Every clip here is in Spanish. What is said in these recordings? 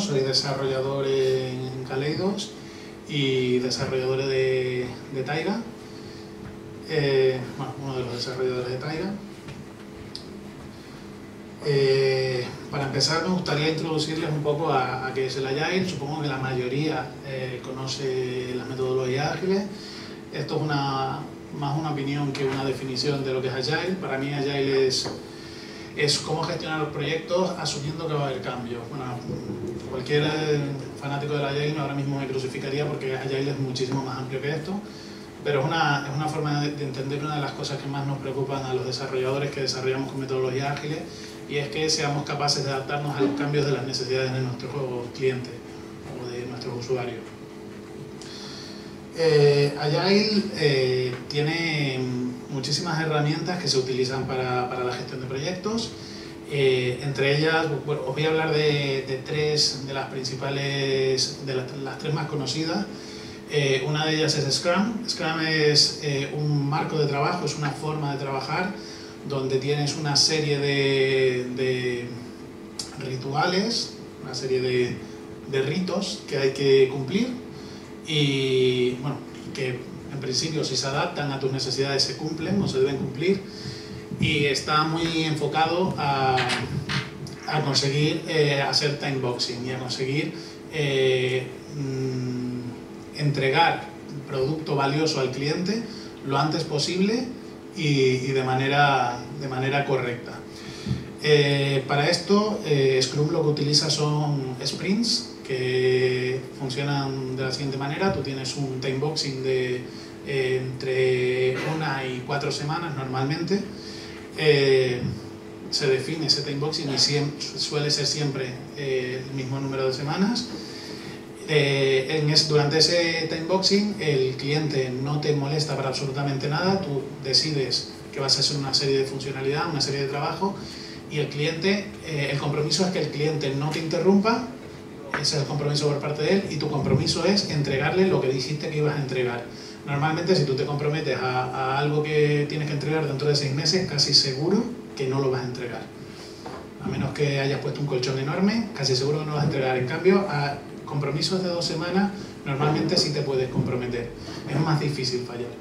soy desarrollador en Kaleidos y desarrollador de Taiga. Bueno, uno de los desarrolladores de Taiga. Para empezar me gustaría introducirles un poco a qué es el Agile. Supongo que la mayoría conoce las metodologías ágiles. Esto es más una opinión que una definición de lo que es Agile. Para mí Agile es cómo gestionar los proyectos asumiendo que va a haber cambios. Bueno, cualquier fanático del Agile ahora mismo me crucificaría porque Agile es muchísimo más amplio que esto, pero es una forma de entender una de las cosas que más nos preocupan a los desarrolladores que desarrollamos con metodologías ágiles, y es que seamos capaces de adaptarnos a los cambios de las necesidades de nuestros clientes o de nuestros usuarios. Agile tiene muchísimas herramientas que se utilizan para la gestión de proyectos. Entre ellas, bueno, os voy a hablar de tres de las principales, de las tres más conocidas. Una de ellas es Scrum. Scrum es un marco de trabajo, es una forma de trabajar donde tienes una serie de rituales, una serie de ritos que hay que cumplir y bueno, que en principio si se adaptan a tus necesidades se cumplen o se deben cumplir, y está muy enfocado a conseguir hacer time boxing y a conseguir entregar producto valioso al cliente lo antes posible y de manera correcta. Para esto Scrum lo que utiliza son sprints que funcionan de la siguiente manera. Tú tienes un time boxing de entre 1 y 4 semanas normalmente. Se define ese time boxing y suele ser siempre el mismo número de semanas. Durante ese time boxing el cliente no te molesta para absolutamente nada. Tú decides que vas a hacer una serie de funcionalidad, una serie de trabajo, y el cliente, el compromiso es que el cliente no te interrumpa. Ese es el compromiso por parte de él, y tu compromiso es entregarle lo que dijiste que ibas a entregar. Normalmente, si tú te comprometes a algo que tienes que entregar dentro de 6 meses, casi seguro que no lo vas a entregar. A menos que hayas puesto un colchón enorme, casi seguro que no lo vas a entregar. En cambio, a compromisos de 2 semanas, normalmente sí te puedes comprometer. Es más difícil fallar.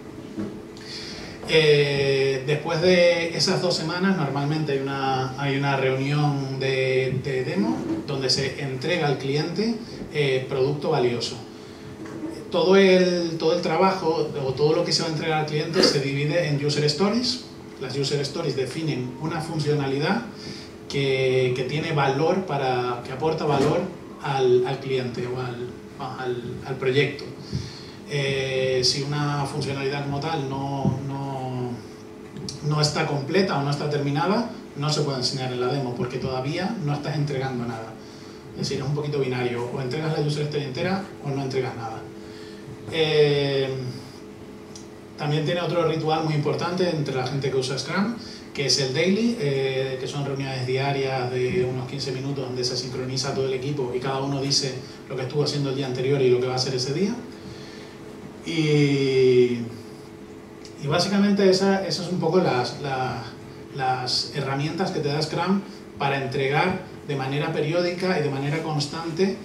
Después de esas 2 semanas, normalmente hay una reunión de demo donde se entrega al cliente producto valioso. Todo el trabajo o todo lo que se va a entregar al cliente se divide en user stories. Las user stories definen una funcionalidad que tiene valor, que aporta valor al cliente o al proyecto. Si una funcionalidad como tal no está completa o no está terminada, no se puede enseñar en la demo porque todavía no estás entregando nada. Es decir, es un poquito binario: o entregas la user story entera o no entregas nada. También tiene otro ritual muy importante entre la gente que usa Scrum, que es el daily, que son reuniones diarias de unos 15 minutos donde se sincroniza todo el equipo y cada uno dice lo que estuvo haciendo el día anterior y lo que va a hacer ese día. Y básicamente esas son un poco las herramientas que te da Scrum para entregar de manera periódica y de manera constante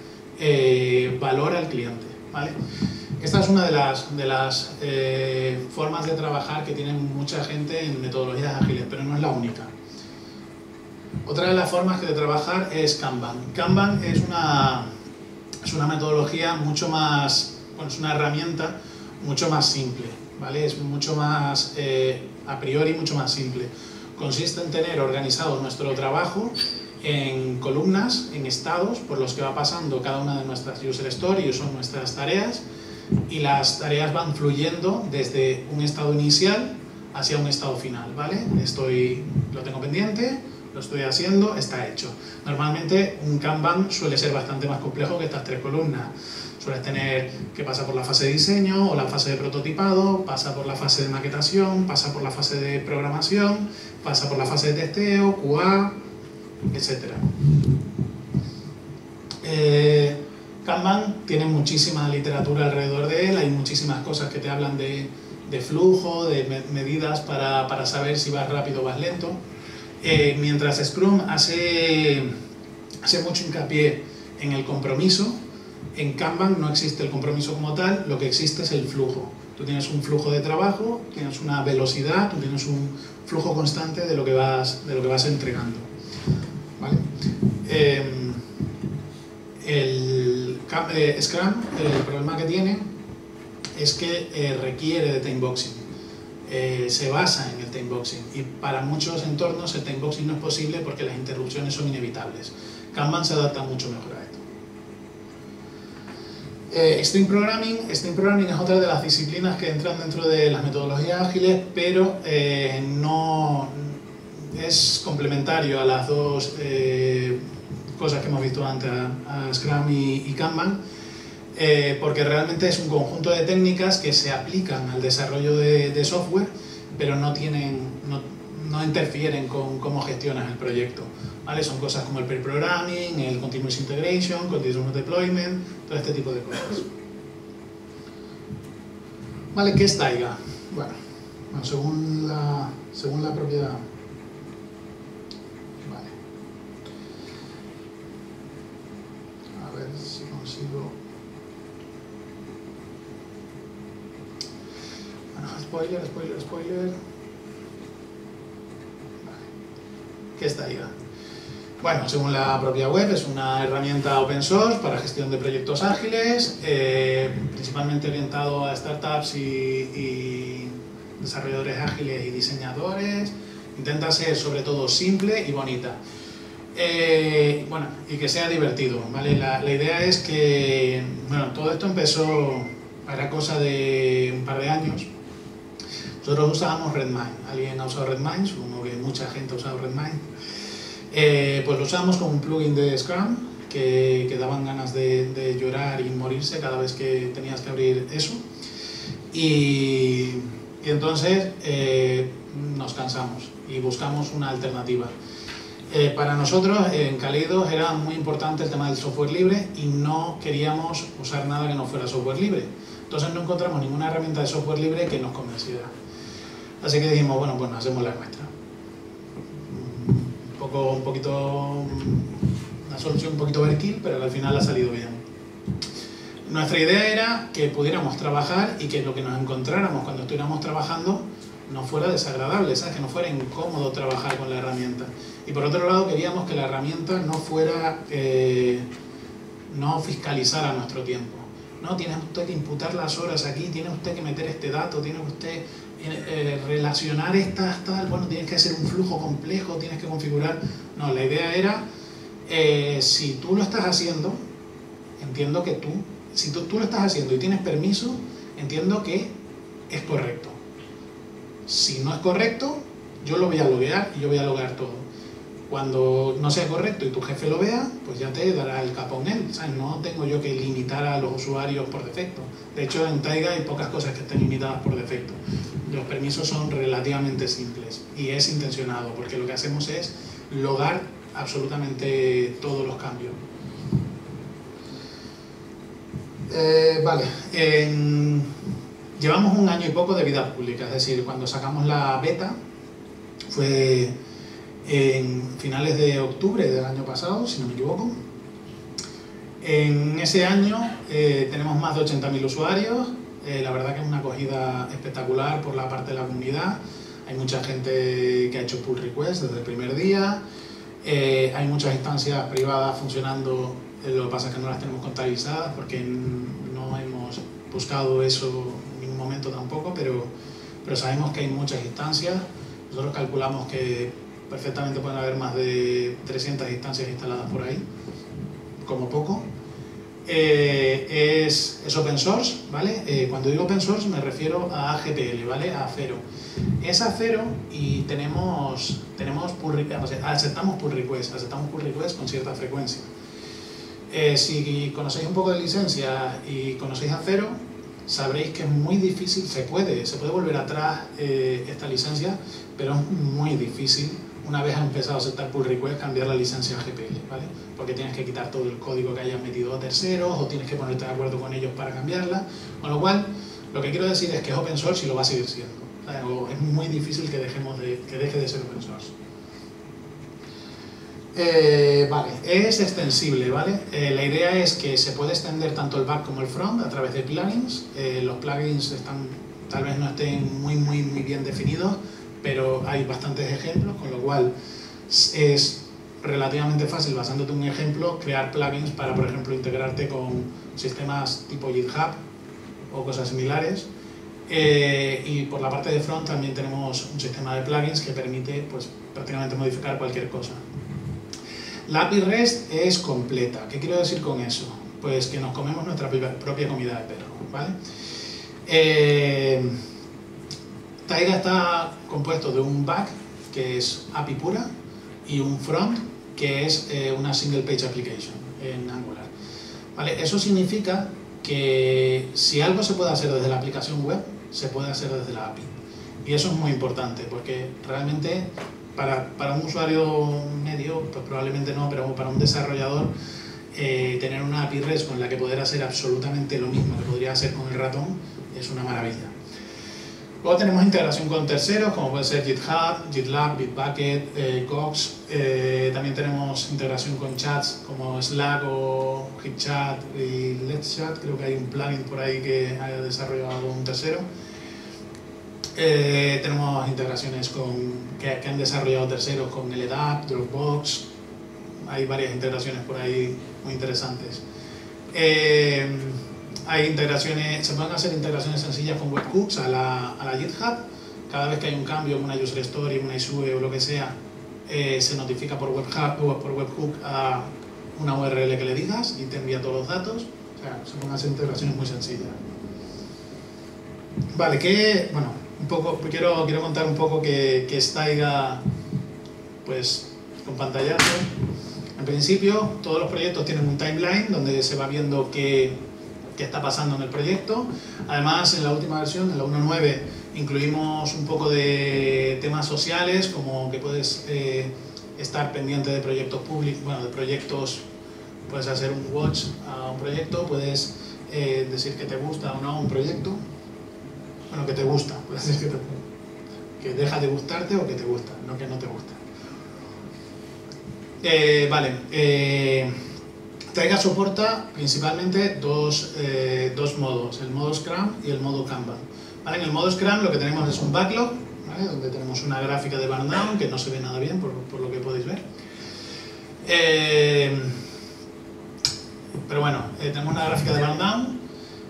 valor al cliente, ¿vale? Esta es una de las formas de trabajar que tienen mucha gente en metodologías ágiles, pero no es la única. Otra de las formas de trabajar es Kanban. Kanban es una metodología mucho más, bueno, es una herramienta mucho más simple, ¿vale? Es mucho más, a priori, mucho más simple. Consiste en tener organizado nuestro trabajo en columnas, en estados por los que va pasando cada una de nuestras user stories, son nuestras tareas, y las tareas van fluyendo desde un estado inicial hacia un estado final, ¿vale? Lo tengo pendiente, lo estoy haciendo, está hecho. Normalmente un Kanban suele ser bastante más complejo que estas 3 columnas. Sueles tener que pasar por la fase de diseño o la fase de prototipado, pasa por la fase de maquetación, pasa por la fase de programación, pasa por la fase de testeo, QA, etc. Kanban tiene muchísima literatura alrededor de él, hay muchísimas cosas que te hablan de flujo, de medidas para saber si vas rápido o vas lento. Mientras Scrum hace mucho hincapié en el compromiso. En Kanban no existe el compromiso como tal, lo que existe es el flujo. Tú tienes un flujo de trabajo, tienes una velocidad, tú tienes un flujo constante de lo que vas entregando. ¿Vale? El Scrum, el problema que tiene es que requiere de timeboxing. Se basa en el timeboxing y para muchos entornos el timeboxing no es posible porque las interrupciones son inevitables. Kanban se adapta mucho mejor a esto. Stream Programming es otra de las disciplinas que entran dentro de las metodologías ágiles, pero no es complementario a las dos cosas que hemos visto antes, a Scrum y Kanban, porque realmente es un conjunto de técnicas que se aplican al desarrollo de software, pero no interfieren con cómo gestionas el proyecto. ¿Vale? Son cosas como el pair programming, el continuous integration, continuous deployment, todo este tipo de cosas. ¿Vale? ¿Qué es Taiga? Bueno, según la propiedad. Vale. A ver si consigo. Bueno, spoiler. Vale. ¿Qué es Taiga? Bueno, según la propia web, es una herramienta open source para gestión de proyectos ágiles, principalmente orientado a startups y desarrolladores ágiles y diseñadores. Intenta ser sobre todo simple y bonita. Bueno, y que sea divertido, ¿vale? La idea es que, bueno, todo esto empezó, era cosa de un par de años. Nosotros usábamos Redmine. ¿Alguien ha usado Redmine? Supongo que mucha gente ha usado Redmine. Pues lo usamos como un plugin de Scrum que daban ganas de llorar y morirse cada vez que tenías que abrir eso. Y entonces nos cansamos y buscamos una alternativa. Para nosotros en Kaleidos era muy importante el tema del software libre y no queríamos usar nada que no fuera software libre. Entonces no encontramos ninguna herramienta de software libre que nos convenciera. Así que dijimos, bueno, pues hacemos la nuestra. Una solución un poquito overkill, pero al final ha salido bien. Nuestra idea era que pudiéramos trabajar y que lo que nos encontráramos cuando estuviéramos trabajando no fuera desagradable, ¿sabes? Que no fuera incómodo trabajar con la herramienta. Y por otro lado queríamos que la herramienta no fuera, no fiscalizara nuestro tiempo. No, tiene usted que imputar las horas aquí, tiene usted que meter este dato, tiene usted relacionar estas, tal, bueno, tienes que hacer un flujo complejo, tienes que configurar. No, la idea era, si tú lo estás haciendo, entiendo que si tú lo estás haciendo y tienes permiso, entiendo que es correcto. Si no es correcto, yo lo voy a loguear y yo voy a loguear todo. Cuando no sea correcto y tu jefe lo vea, pues ya te dará el capón él, ¿sabes? No tengo yo que limitar a los usuarios por defecto. De hecho, en Taiga hay pocas cosas que estén limitadas por defecto. Los permisos son relativamente simples y es intencionado, porque lo que hacemos es logar absolutamente todos los cambios. Vale, llevamos un año y poco de vida pública, es decir, cuando sacamos la beta fue en finales de octubre del año pasado, si no me equivoco. En ese año tenemos más de 80.000 usuarios. La verdad que es una acogida espectacular por la parte de la comunidad. Hay mucha gente que ha hecho pull requests desde el primer día. Hay muchas instancias privadas funcionando, lo que pasa es que no las tenemos contabilizadas porque no hemos buscado eso en ningún momento tampoco, pero sabemos que hay muchas instancias. Nosotros calculamos que perfectamente pueden haber más de 300 instancias instaladas por ahí, como poco. Es open source, ¿vale? Cuando digo open source me refiero a GPL, ¿vale? A Fero. Es a Fero y tenemos pull requests, o sea, aceptamos pull requests con cierta frecuencia. Si conocéis un poco de licencia y conocéis a Fero, sabréis que es muy difícil, se puede volver atrás esta licencia, pero es muy difícil, una vez has empezado a aceptar pull request, cambiar la licencia a GPL, ¿vale? Porque tienes que quitar todo el código que hayas metido a terceros o tienes que ponerte de acuerdo con ellos para cambiarla, con lo cual lo que quiero decir es que es open source y lo va a seguir siendo, ¿vale? Es muy difícil que deje de ser open source. Vale, es extensible, ¿vale? La idea es que se puede extender tanto el back como el front a través de plugins. Los plugins tal vez no estén muy bien definidos, pero hay bastantes ejemplos, con lo cual es relativamente fácil, basándote en un ejemplo, crear plugins para, por ejemplo, integrarte con sistemas tipo GitHub o cosas similares. Y por la parte de front también tenemos un sistema de plugins que permite pues, prácticamente modificar cualquier cosa. La API REST es completa. ¿Qué quiero decir con eso? Pues que nos comemos nuestra propia comida de perro, ¿vale? Taiga está compuesto de un back, que es API pura, y un front, que es una single page application en Angular. ¿Vale? Eso significa que si algo se puede hacer desde la aplicación web, se puede hacer desde la API. Y eso es muy importante, porque realmente para un usuario medio, pues probablemente no, pero para un desarrollador, tener una API REST con la que poder hacer absolutamente lo mismo que podría hacer con el ratón es una maravilla. Luego tenemos integración con terceros, como puede ser GitHub, GitLab, Bitbucket, Cox. También tenemos integración con chats como Slack o HipChat y Let's Chat. Creo que hay un plugin por ahí que haya desarrollado un tercero. Tenemos integraciones que han desarrollado terceros con LDAP, Dropbox. Hay varias integraciones por ahí muy interesantes. Hay integraciones, se pueden hacer integraciones sencillas con webhooks a la GitHub. Cada vez que hay un cambio en una user story, una issue o lo que sea, se notifica por webhook a una URL que le digas y te envía todos los datos. O sea, se pueden hacer integraciones muy sencillas. Vale, quiero contar un poco que es Taiga, pues, con pantallazo. En principio, todos los proyectos tienen un timeline donde se va viendo qué está pasando en el proyecto. Además, en la última versión, en la 1.9, incluimos un poco de temas sociales, como que puedes estar pendiente de proyectos públicos, bueno, de proyectos, puedes hacer un watch a un proyecto, puedes decir que te gusta o no un proyecto. Bueno, que te gusta, puedes decir que deja de gustarte o que te gusta, no que no te gusta. Taiga soporta principalmente dos modos, el modo Scrum y el modo Kanban. ¿Vale? En el modo Scrum lo que tenemos es un backlog, ¿vale? Donde tenemos una gráfica de burn down que no se ve nada bien por lo que podéis ver. Pero bueno, tenemos una gráfica de burn down,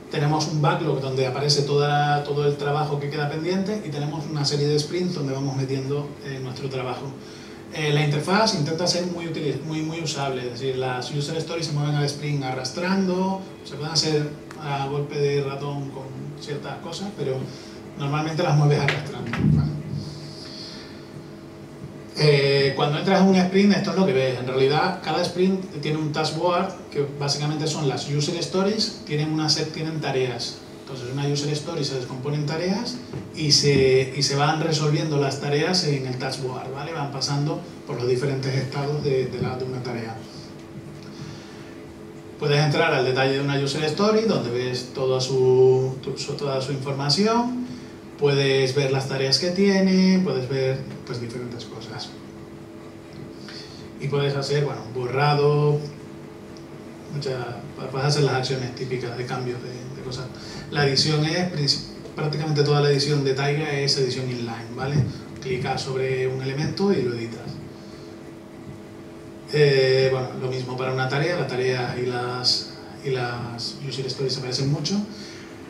tenemos un backlog donde aparece todo el trabajo que queda pendiente y tenemos una serie de sprints donde vamos metiendo nuestro trabajo. La interfaz intenta ser muy usable, es decir, las user stories se mueven al sprint arrastrando, se pueden hacer a golpe de ratón con ciertas cosas, pero normalmente las mueves arrastrando. ¿Vale? Cuando entras en un sprint, esto es lo que ves. En realidad, cada sprint tiene un taskboard, que básicamente son las user stories, tienen tareas. Entonces, una user story se descompone en tareas y se van resolviendo las tareas en el taskboard, ¿vale? Van pasando por los diferentes estados de una tarea. Puedes entrar al detalle de una user story, donde ves toda su información, puedes ver las tareas que tiene, puedes ver pues, diferentes cosas. Y puedes hacer, bueno, borrado, puedes hacer las acciones típicas de cambios de cosas. La edición prácticamente toda la edición de Taiga es edición inline, ¿vale? Clicas sobre un elemento y lo editas. Bueno, lo mismo para una tarea, la tarea y las user stories se parecen mucho.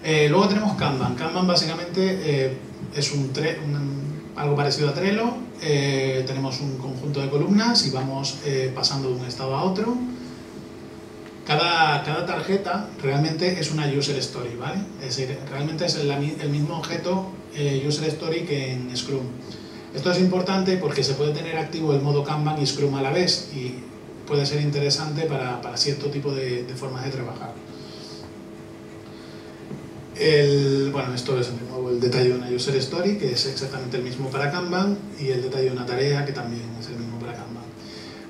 Luego tenemos Kanban. Kanban básicamente es algo parecido a Trello. Tenemos un conjunto de columnas y vamos pasando de un estado a otro. Cada tarjeta realmente es una user story, ¿vale? Es decir, realmente es el mismo objeto user story que en Scrum. Esto es importante porque se puede tener activo el modo Kanban y Scrum a la vez y puede ser interesante para cierto tipo de formas de trabajar. Bueno, esto es de nuevo el detalle de una user story, que es exactamente el mismo para Kanban, y el detalle de una tarea, que también es el mismo para Kanban.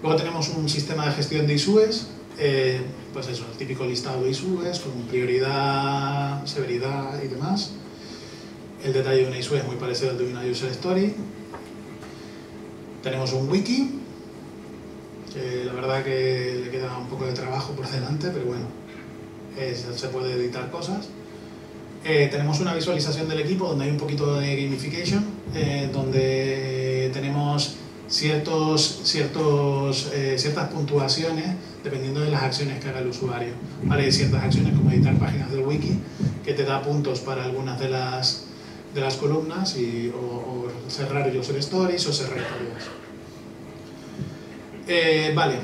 Luego tenemos un sistema de gestión de issues, pues eso, el típico listado de issues con prioridad, severidad y demás. El detalle de una issue es muy parecido al de una user story. Tenemos un wiki, que la verdad que le queda un poco de trabajo por delante, pero bueno, se puede editar cosas. Tenemos una visualización del equipo donde hay un poquito de gamification, donde tenemos ciertas puntuaciones dependiendo de las acciones que haga el usuario. ¿Vale? Hay ciertas acciones como editar páginas del wiki que te da puntos para algunas de las columnas o cerrar user stories o cerrar historias. Vale,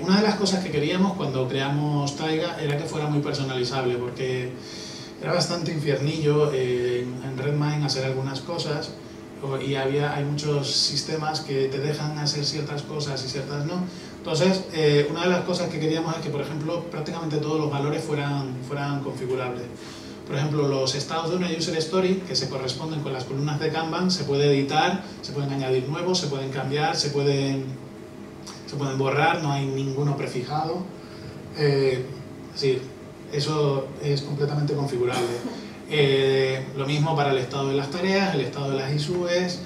una de las cosas que queríamos cuando creamos Taiga era que fuera muy personalizable, porque era bastante infiernillo en Redmine hacer algunas cosas y hay muchos sistemas que te dejan hacer ciertas cosas y ciertas no. Entonces, una de las cosas que queríamos es que, por ejemplo, prácticamente todos los valores fueran configurables. Por ejemplo, los estados de una user story que se corresponden con las columnas de Kanban se puede editar, se pueden añadir nuevos, se pueden cambiar, se pueden borrar, no hay ninguno prefijado. Es decir, eso es completamente configurable. Lo mismo para el estado de las tareas, el estado de las ISUs,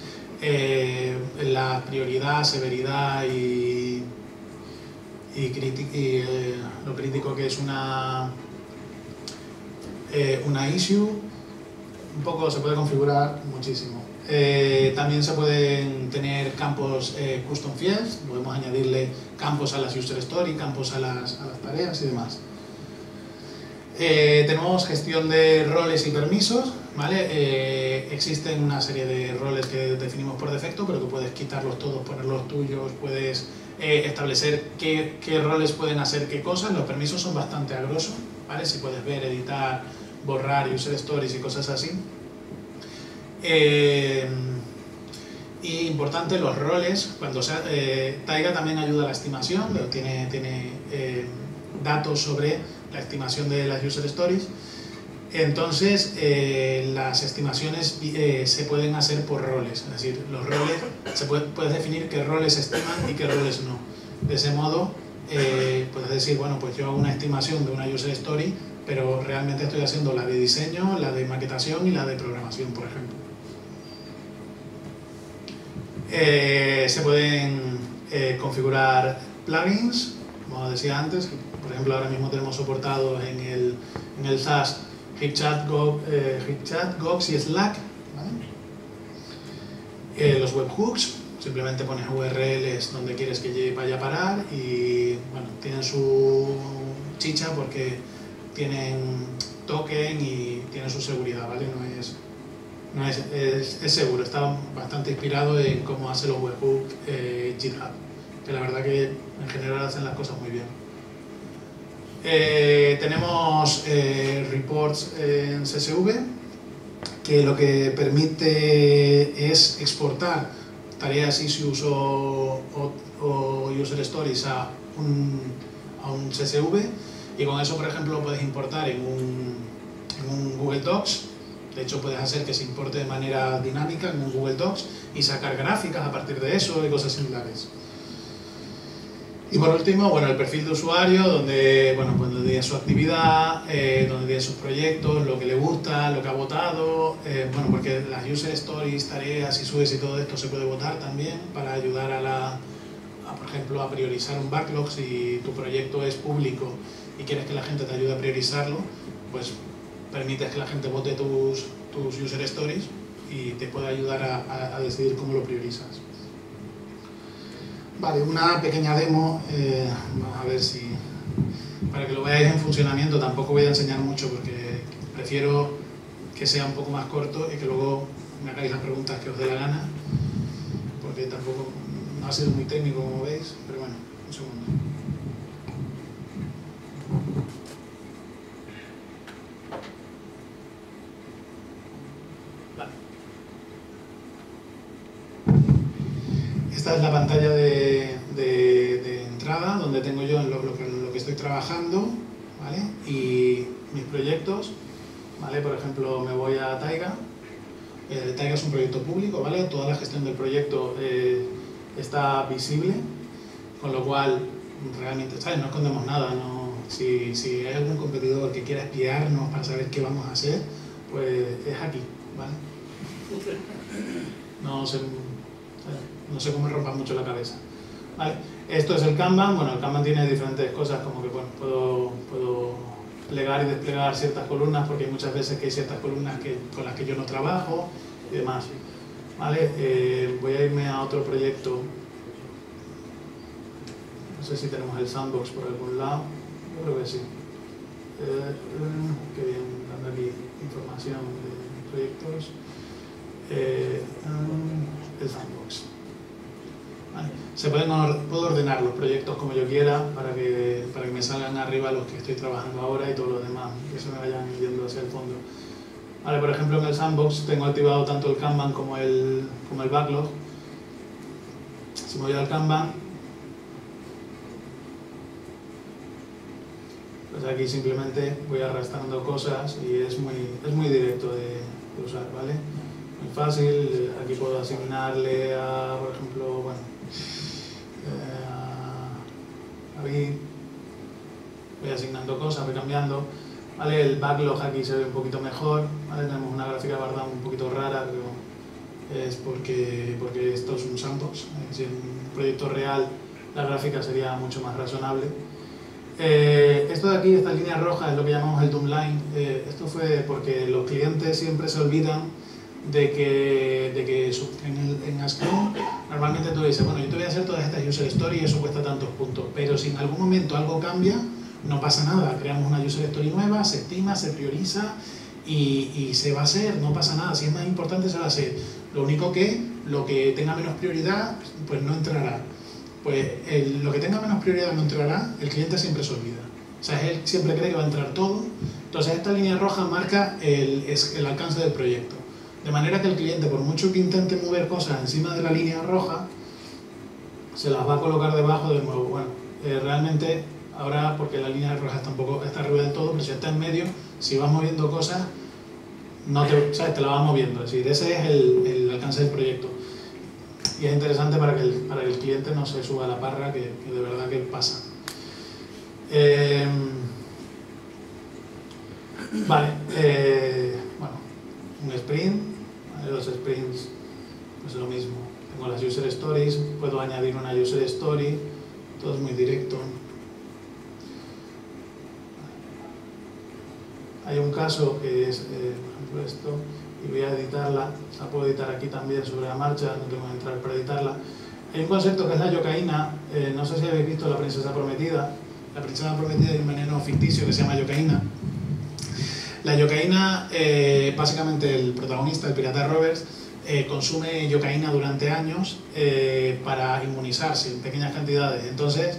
la prioridad, severidad y lo crítico que es una issue. Un poco se puede configurar muchísimo. También se pueden tener campos custom fields, podemos añadirle campos a las user story, campos a las tareas y demás. Tenemos gestión de roles y permisos, ¿vale? Existen una serie de roles que definimos por defecto, pero que puedes quitarlos todos, ponerlos tuyos, puedes establecer qué roles pueden hacer qué cosas. Los permisos son bastante a grosso, ¿vale? Si puedes ver, editar, borrar user stories y cosas así. Y importante, los roles, Taiga también ayuda a la estimación, tiene datos sobre la estimación de las user stories. Entonces, las estimaciones se pueden hacer por roles, es decir, los roles, puedes definir qué roles estiman y qué roles no. De ese modo, puedes decir, bueno, pues yo hago una estimación de una user story, pero realmente estoy haciendo la de diseño, la de maquetación y la de programación, por ejemplo. Se pueden configurar plugins, como decía antes, por ejemplo ahora mismo tenemos soportados en el SAS HipChat, Gox y Slack, ¿vale? Los webhooks, simplemente pones URLs donde quieres que vaya a parar y bueno, tienen su chicha porque tienen token y tienen su seguridad, ¿vale? Es seguro, está bastante inspirado en cómo hace los webhooks GitHub, que la verdad que en general hacen las cosas muy bien. Tenemos reports en CSV, que lo que permite es exportar tareas, issues o user stories a un CSV, y con eso, por ejemplo, puedes importar en un Google Docs. De hecho, puedes hacer que se importe de manera dinámica en un Google Docs y sacar gráficas a partir de eso y cosas similares. Y por último, bueno, el perfil de usuario, donde tiene su actividad, donde tiene sus proyectos, lo que le gusta, lo que ha votado, bueno, porque las user stories, tareas, ISUs y todo esto se puede votar también para ayudar por ejemplo, a priorizar un backlog. Si tu proyecto es público y quieres que la gente te ayude a priorizarlo, pues permites que la gente vote tus user stories y te puede ayudar a decidir cómo lo priorizas. Vale, una pequeña demo, vamos a ver si, para que lo veáis en funcionamiento. Tampoco voy a enseñar mucho porque prefiero que sea un poco más corto y que luego me hagáis las preguntas que os dé la gana, porque tampoco no ha sido muy técnico como veis, pero bueno, un segundo. Esta es la pantalla de entrada, donde tengo yo lo que estoy trabajando, ¿vale? Y mis proyectos, ¿vale? Por ejemplo, me voy a Taiga. Taiga es un proyecto público, ¿vale? Toda la gestión del proyecto está visible, con lo cual realmente, ¿sabes? No escondemos nada, ¿no? Si hay algún competidor que quiera espiarnos para saber qué vamos a hacer, pues es aquí, ¿vale? No se come rompa mucho la cabeza, ¿vale? Esto es el Kanban. Bueno, el Kanban tiene diferentes cosas, como que bueno, puedo plegar y desplegar ciertas columnas, porque hay muchas veces que hay ciertas columnas con las que yo no trabajo y demás. ¿Vale? Voy a irme a otro proyecto. No sé si tenemos el sandbox por algún lado. Yo creo que sí. Qué bien, dando aquí información de proyectos. El sandbox. ¿Vale? Puedo ordenar los proyectos como yo quiera para que me salgan arriba los que estoy trabajando ahora y todos los demás, que se me vayan yendo hacia el fondo. Vale, por ejemplo, en el sandbox tengo activado tanto el Kanban como el backlog. Si me voy al Kanban, pues aquí simplemente voy arrastrando cosas y es muy directo de usar, ¿vale? Muy fácil. Aquí puedo asignarle a, por ejemplo, bueno, a David. Voy asignando cosas, voy cambiando. ¿Vale? El backlog aquí se ve un poquito mejor, ¿vale? Tenemos una gráfica Bardam un poquito rara, pero es porque esto es un sandbox. Si en un proyecto real la gráfica sería mucho más razonable. Esto de aquí, esta línea roja, es lo que llamamos el doomline. Esto fue porque los clientes siempre se olvidan de que en Scrum normalmente tú dices, bueno, yo te voy a hacer todas estas user stories y eso cuesta tantos puntos, pero si en algún momento algo cambia, no pasa nada, creamos una user story nueva, se estima, se prioriza y se va a hacer, no pasa nada. Si es más importante, se va a hacer. Lo único que lo que tenga menos prioridad, pues no entrará. Pues lo que tenga menos prioridad no entrará, el cliente siempre se olvida. O sea, él siempre cree que va a entrar todo. Entonces esta línea roja marca el alcance del proyecto. De manera que el cliente, por mucho que intente mover cosas encima de la línea roja, se las va a colocar debajo de nuevo. Bueno, realmente ahora, porque la línea roja está arriba del todo, pero si está en medio, si vas moviendo cosas, ¿sabes? Te la vas moviendo. Es decir, ese es el alcance del proyecto. Y es interesante para que el cliente no se suba a la parra, que de verdad que pasa. Vale, bueno, un sprint, ¿vale? Los sprints, pues lo mismo. Tengo las user stories, puedo añadir una user story, todo es muy directo. Hay un caso que es, por ejemplo, esto, y voy a editarla, la puedo editar aquí también sobre la marcha, no tengo que entrar para editarla. Hay un concepto que es la yocaína, no sé si habéis visto La princesa prometida. La princesa prometida es un veneno ficticio que se llama yocaína. La yocaína, básicamente el protagonista, el pirata Roberts, consume yocaína durante años para inmunizarse en pequeñas cantidades. Entonces,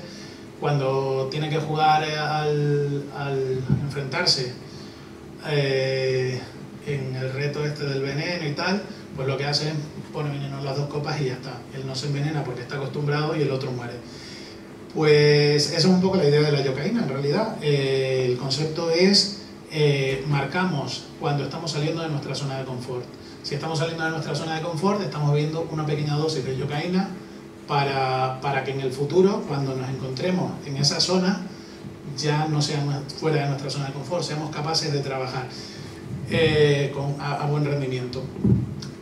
cuando tiene que jugar al enfrentarse en el reto este del veneno y tal, pues lo que hace es pone veneno en las dos copas y ya está. Él no se envenena porque está acostumbrado y el otro muere. Pues esa es un poco la idea de la yocaína en realidad. El concepto es marcamos cuando estamos saliendo de nuestra zona de confort. Si estamos saliendo de nuestra zona de confort, estamos viendo una pequeña dosis de yocaína para que en el futuro, cuando nos encontremos en esa zona, ya no seamos fuera de nuestra zona de confort, seamos capaces de trabajar a buen rendimiento.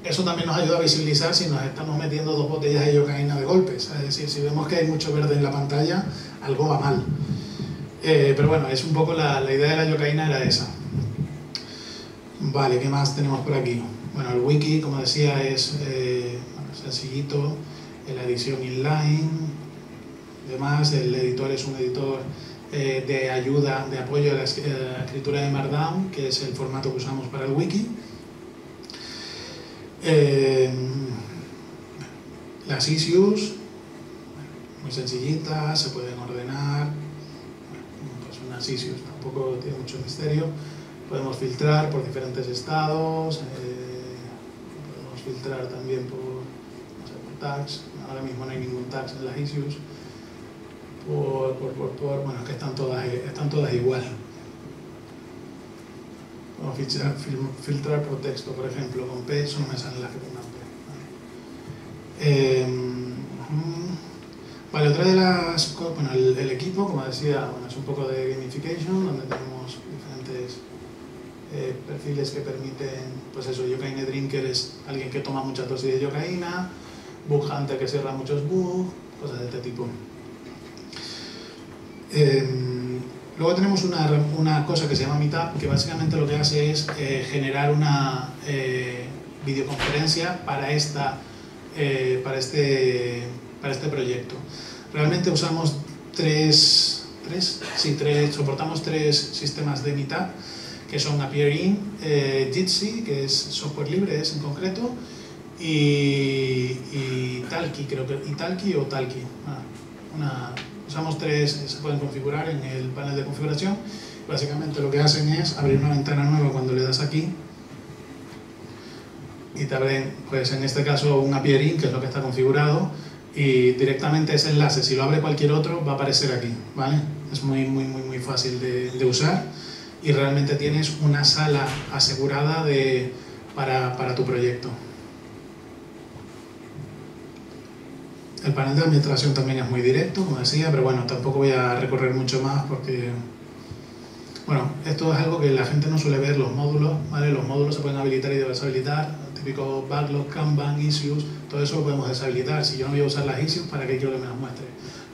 Eso también nos ayuda a visibilizar si nos estamos metiendo 2 botellas de yocaína de golpes. Es decir, si vemos que hay mucho verde en la pantalla, algo va mal. Pero bueno, es un poco la idea de la yocaína era esa. Vale, ¿qué más tenemos por aquí? Bueno, el wiki, como decía, es sencillito. La edición inline, demás. El editor es un editor de ayuda, de apoyo a la escritura de Markdown, que es el formato que usamos para el wiki. Las issues, muy sencillitas, se pueden ordenar. Pues unas issues tampoco tiene mucho misterio. Podemos filtrar por diferentes estados, podemos filtrar también por tags. Ahora mismo no hay ningún tags en las issues. Bueno, es que están todas igual. Podemos filtrar por texto, por ejemplo, con P, eso no me salen las que pongan P. Vale, otra de las cosas, bueno, el equipo, como decía, bueno, es un poco de gamification, donde tenemos diferentes perfiles que permiten, pues eso, yocaine drinker es alguien que toma muchas dosis de yocaína, bug hunter que cierra muchos bugs, cosas de este tipo. Luego tenemos una cosa que se llama Meetup, que básicamente lo que hace es generar una videoconferencia para este proyecto. Realmente usamos soportamos tres sistemas de Meetup, que son AppearIn, Jitsi, que es software libre, en concreto, y Talki, creo que Italki o Talki. Usamos tres, se pueden configurar en el panel de configuración. Básicamente lo que hacen es abrir una ventana nueva cuando le das aquí y te abren, pues en este caso, un AppearIn, que es lo que está configurado, y directamente ese enlace, si lo abre cualquier otro, va a aparecer aquí, ¿vale? Es muy fácil de usar y realmente tienes una sala asegurada para tu proyecto. El panel de administración también es muy directo, como decía, pero bueno, tampoco voy a recorrer mucho más porque, bueno, esto es algo que la gente no suele ver, los módulos, ¿vale? Los módulos se pueden habilitar y deshabilitar, típico backlog, Kanban, issues, todo eso lo podemos deshabilitar. Si yo no voy a usar las issues, ¿para qué quiero que me las muestre?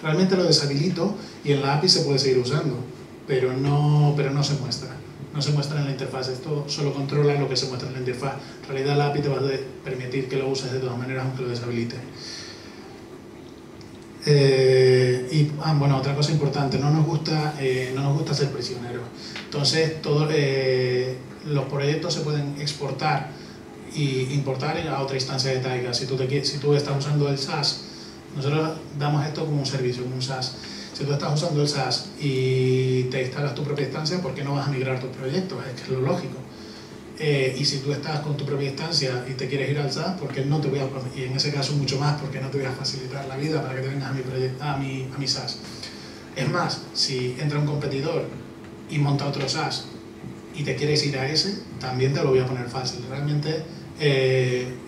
Realmente lo deshabilito y en la API se puede seguir usando, pero no se muestra. No se muestra en la interfaz, esto solo controla lo que se muestra en la interfaz. En realidad la API te va a permitir que lo uses de todas maneras aunque lo deshabilite. Bueno, otra cosa importante, no nos gusta ser prisioneros. Entonces, los proyectos se pueden exportar e importar a otra instancia de Taiga. Si tú estás usando el SaaS, nosotros damos esto como un servicio, como un SaaS. Si tú estás usando el SaaS y te instalas tu propia instancia, ¿por qué no vas a migrar tus proyectos? Es que es lo lógico. Y si tú estás con tu propia instancia y te quieres ir al SaaS, porque no te voy a, y en ese caso mucho más, porque no te voy a facilitar la vida para que te vengas a mi SaaS. Es más, si entra un competidor y monta otro SaaS y te quieres ir a ese, también te lo voy a poner fácil. Realmente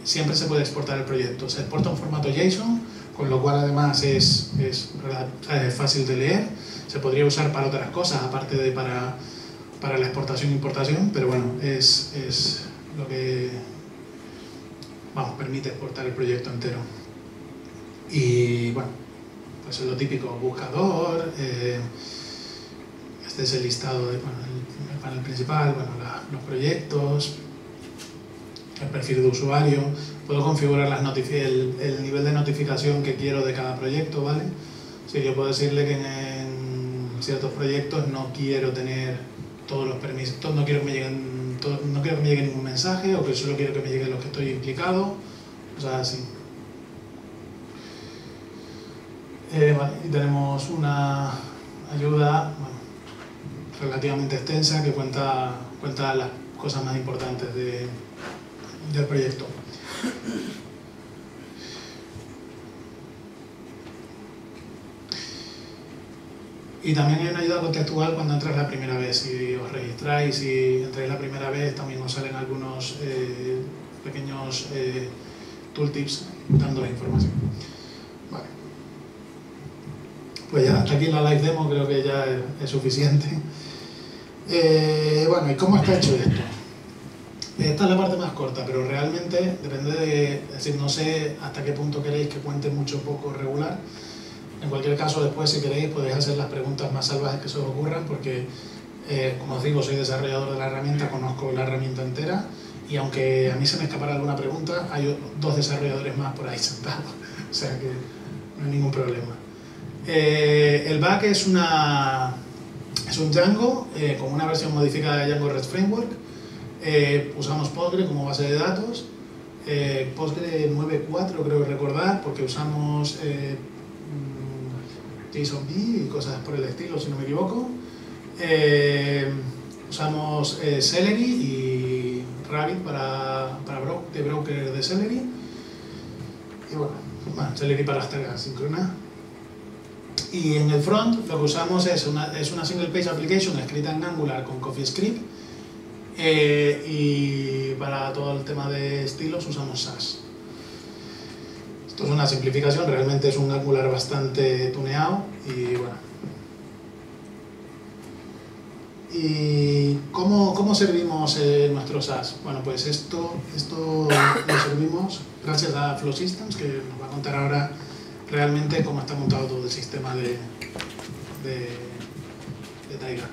siempre se puede exportar el proyecto. Se exporta en formato JSON, con lo cual además es fácil de leer. Se podría usar para otras cosas, aparte de para la exportación e importación, pero bueno, es lo que permite exportar el proyecto entero. Y bueno, pues es lo típico, buscador, este es el listado de el panel principal, los proyectos, el perfil de usuario, puedo configurar el nivel de notificación que quiero de cada proyecto, ¿vale? Sí, yo puedo decirle que en ciertos proyectos no quiero tener todos los permisos, no quiero que me llegue ningún mensaje, o que solo quiero que me lleguen los que estoy implicado, o sea, así. Vale, y tenemos una ayuda relativamente extensa que cuenta las cosas más importantes del proyecto. Y también hay una ayuda contextual cuando entras la primera vez. Si os registráis y entráis la primera vez, también os salen algunos pequeños tooltips dando la información. Vale. Pues ya, hasta aquí la live demo, creo que ya es suficiente. Bueno, ¿y cómo está hecho esto? Esta es la parte más corta, pero realmente depende es decir, no sé hasta qué punto queréis que cuente mucho, poco, regular. En cualquier caso, después, si queréis, podéis hacer las preguntas más salvajes que se os ocurran, porque, como os digo, soy desarrollador de la herramienta, conozco la herramienta entera, y aunque a mí se me escapara alguna pregunta, hay 2 desarrolladores más por ahí sentados, o sea que no hay ningún problema. El back es un Django con una versión modificada de Django REST Framework. Usamos Postgre como base de datos, Postgre 9.4 creo recordar, porque usamos JSONB y cosas por el estilo, si no me equivoco. Usamos Celery y Rabbit de broker de Celery. Y bueno, Celery para las tareas asíncronas. Y en el front lo que usamos es una single page application escrita en Angular con CoffeeScript. Y para todo el tema de estilos usamos Sass. Esto es una simplificación, realmente es un Angular bastante tuneado y bueno. ¿Y cómo servimos nuestro SaaS? Bueno, pues esto lo servimos gracias a Flow Systems, que nos va a contar ahora realmente cómo está montado todo el sistema de de Taiga.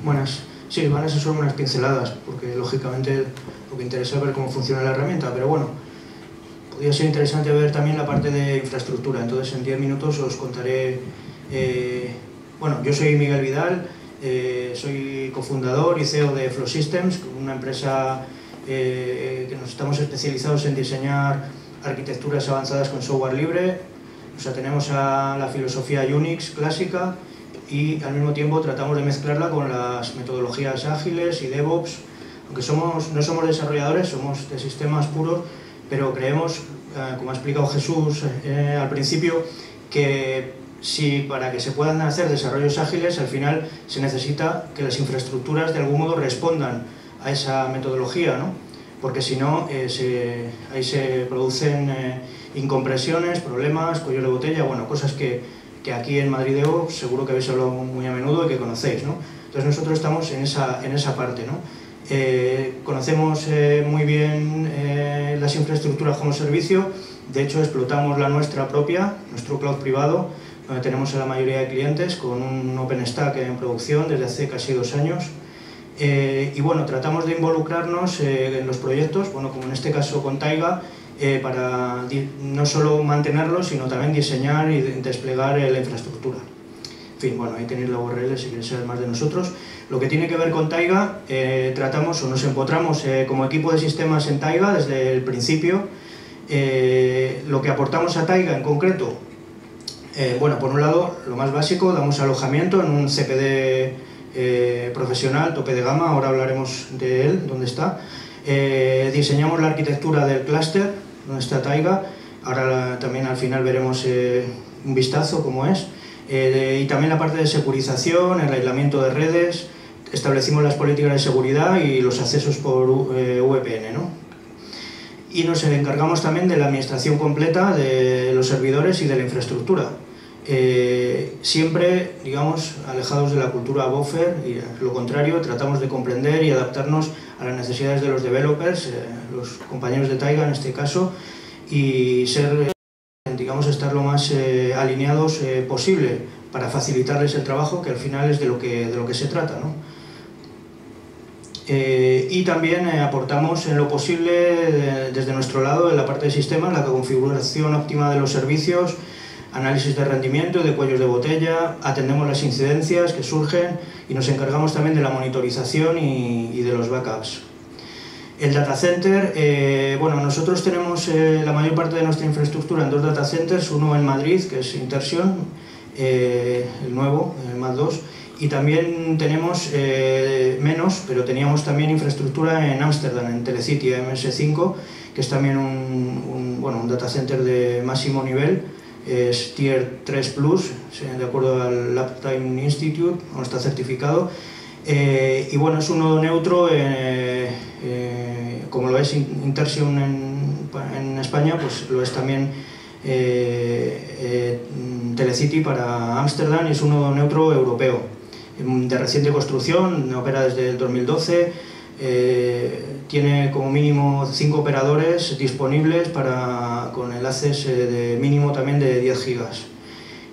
Buenas. Sí, van a ser solo unas pinceladas, porque lógicamente lo que interesa es ver cómo funciona la herramienta, pero bueno, podría ser interesante ver también la parte de infraestructura. Entonces, en 10 minutos os contaré... bueno, yo soy Miguel Vidal, soy cofundador y CEO de Flow Systems, una empresa que nos estamos especializados en diseñar arquitecturas avanzadas con software libre. Nos atenemos a la filosofía Unix clásica y al mismo tiempo tratamos de mezclarla con las metodologías ágiles y DevOps. Aunque no somos desarrolladores, somos de sistemas puros, pero creemos, como ha explicado Jesús al principio, que para que se puedan hacer desarrollos ágiles, al final se necesita que las infraestructuras de algún modo respondan a esa metodología, ¿no? Porque si no, ahí se producen incompresiones, problemas, cuellos de botella, bueno, cosas que aquí en Madrid DevOps seguro que habéis hablado muy a menudo y que conocéis, ¿no? Entonces nosotros estamos en esa parte, ¿no? Conocemos muy bien las infraestructuras como servicio. De hecho, explotamos la nuestra propia, nuestro cloud privado, donde tenemos a la mayoría de clientes con un OpenStack en producción desde hace casi 2 años. Y bueno, tratamos de involucrarnos en los proyectos, bueno, como en este caso con Taiga, para no solo mantenerlo, sino también diseñar y desplegar la infraestructura. En fin, bueno, ahí tenéis la URL si queréis saber más de nosotros. Lo que tiene que ver con Taiga, tratamos o nos empotramos como equipo de sistemas en Taiga desde el principio. Lo que aportamos a Taiga en concreto, bueno, por un lado, lo más básico, damos alojamiento en un CPD profesional, tope de gama, ahora hablaremos de él, dónde está. Diseñamos la arquitectura del clúster, donde está Taiga, ahora también al final veremos un vistazo cómo es. Y también la parte de securización, el aislamiento de redes, establecimos las políticas de seguridad y los accesos por VPN, ¿no? Y nos encargamos también de la administración completa de los servidores y de la infraestructura. Siempre, digamos, alejados de la cultura buffer, y lo contrario, tratamos de comprender y adaptarnos a las necesidades de los developers, los compañeros de Taiga en este caso, y ser, digamos, estar lo más alineados posible para facilitarles el trabajo, que al final es de lo que se trata, ¿no? Y también aportamos en lo posible desde nuestro lado, en la parte de sistemas, la configuración óptima de los servicios, análisis de rendimiento y de cuellos de botella, atendemos las incidencias que surgen y nos encargamos también de la monitorización y de los backups. El data center, bueno, nosotros tenemos la mayor parte de nuestra infraestructura en 2 data centers, uno en Madrid, que es Interxion, el nuevo, el MAD 2, y también tenemos menos, pero teníamos también infraestructura en Ámsterdam, en Telecity MS5, que es también un data center de máximo nivel, es Tier 3 Plus, de acuerdo al Uptime Institute, está certificado. Y bueno, es un nodo neutro, como lo es Interxion en España, pues lo es también Telecity para Ámsterdam, y es un nodo neutro europeo, de reciente construcción, opera desde el 2012, tiene como mínimo 5 operadores disponibles con enlaces de mínimo también de 10 gigas.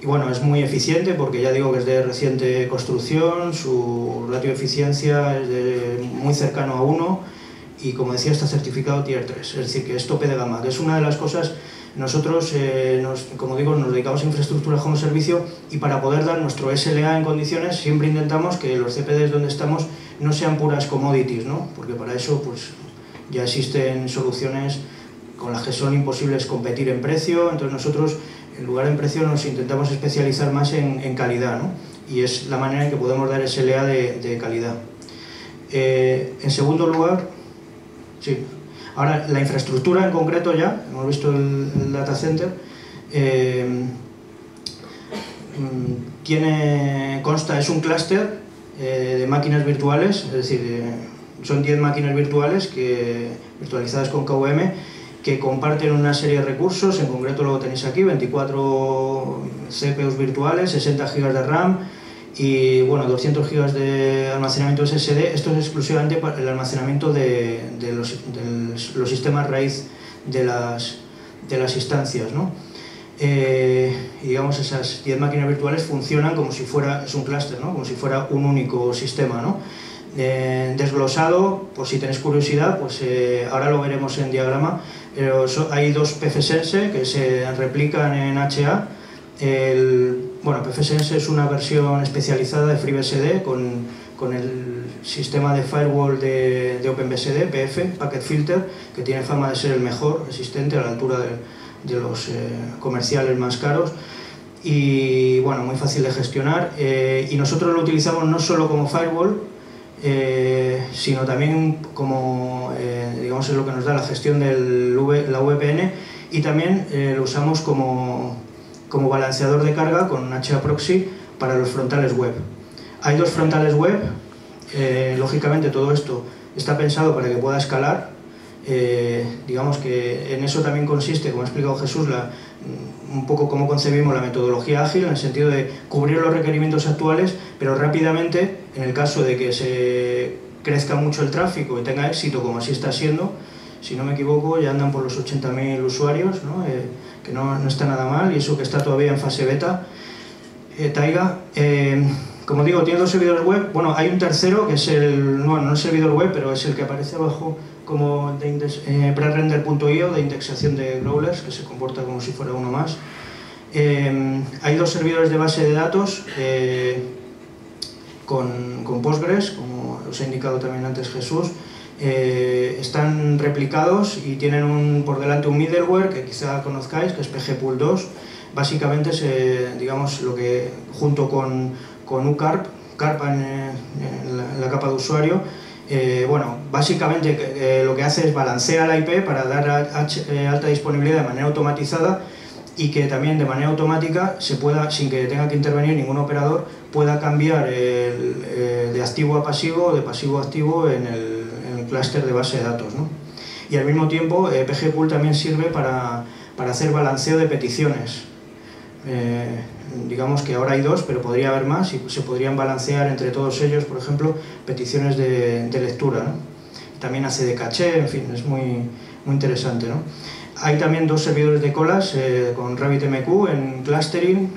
Y bueno, es muy eficiente porque ya digo que es de reciente construcción, su ratio de eficiencia es muy cercano a 1 y, como decía, está certificado Tier 3, es decir, que es tope de gama, que es una de las cosas. Nosotros, como digo, nos dedicamos a infraestructura como servicio, y para poder dar nuestro SLA en condiciones siempre intentamos que los CPDs donde estamos no sean puras commodities, ¿no? Porque para eso pues ya existen soluciones con las que son imposibles competir en precio. Entonces nosotros, en lugar de en precio, nos intentamos especializar más en calidad, ¿no? Y es la manera en que podemos dar SLA de calidad. En segundo lugar, sí. Ahora, la infraestructura en concreto ya, hemos visto el data center, es un clúster de máquinas virtuales, es decir, son 10 máquinas virtuales virtualizadas con KVM, que comparten una serie de recursos. En concreto lo tenéis aquí, 24 CPUs virtuales, 60 GB de RAM y bueno, 200 GB de almacenamiento SSD. Esto es exclusivamente para el almacenamiento de los sistemas raíz de las instancias, ¿no? y digamos esas 10 máquinas virtuales funcionan como si fuera, es un clúster, ¿no? Como si fuera un único sistema, ¿no? Desglosado, por si tenéis curiosidad, pues ahora lo veremos en diagrama, pero hay dos PFSense que se replican en HA. Bueno, PFSense es una versión especializada de FreeBSD con el sistema de firewall de OpenBSD, PF, Packet Filter, que tiene fama de ser el mejor existente a la altura de los comerciales más caros. Y bueno, muy fácil de gestionar. Y nosotros lo utilizamos no solo como firewall, sino también como, digamos, es lo que nos da la gestión de la VPN, y también lo usamos como balanceador de carga con un HA Proxy para los frontales web. Hay dos frontales web, lógicamente todo esto está pensado para que pueda escalar, digamos que en eso también consiste, como ha explicado Jesús, un poco cómo concebimos la metodología ágil, en el sentido de cubrir los requerimientos actuales, pero rápidamente, en el caso de que se crezca mucho el tráfico y tenga éxito, como así está siendo. Si no me equivoco, ya andan por los 80.000 usuarios, ¿no? Que no está nada mal, y eso que está todavía en fase beta. Taiga, como digo, tiene dos servidores web. Bueno, hay un tercero que es no es servidor web, pero es el que aparece abajo como prerender.io, de indexación de crawlers, que se comporta como si fuera uno más. Hay dos servidores de base de datos con Postgres, como os ha indicado también antes Jesús. Están replicados y tienen por delante un middleware que quizá conozcáis, que es PGPool2. Básicamente es, digamos, lo que junto con uCarp, en la capa de usuario, bueno, básicamente lo que hace es balancear la IP para dar alta disponibilidad de manera automatizada, y que también de manera automática se pueda, sin que tenga que intervenir ningún operador, pueda cambiar de activo a pasivo o de pasivo a activo en el clúster de base de datos, ¿no? Y al mismo tiempo PGPool también sirve para hacer balanceo de peticiones. Digamos que ahora hay dos, pero podría haber más, y se podrían balancear entre todos ellos, por ejemplo, peticiones de lectura, ¿no? También hace de caché, en fin, es muy interesante, ¿no? Hay también dos servidores de colas con RabbitMQ en clustering.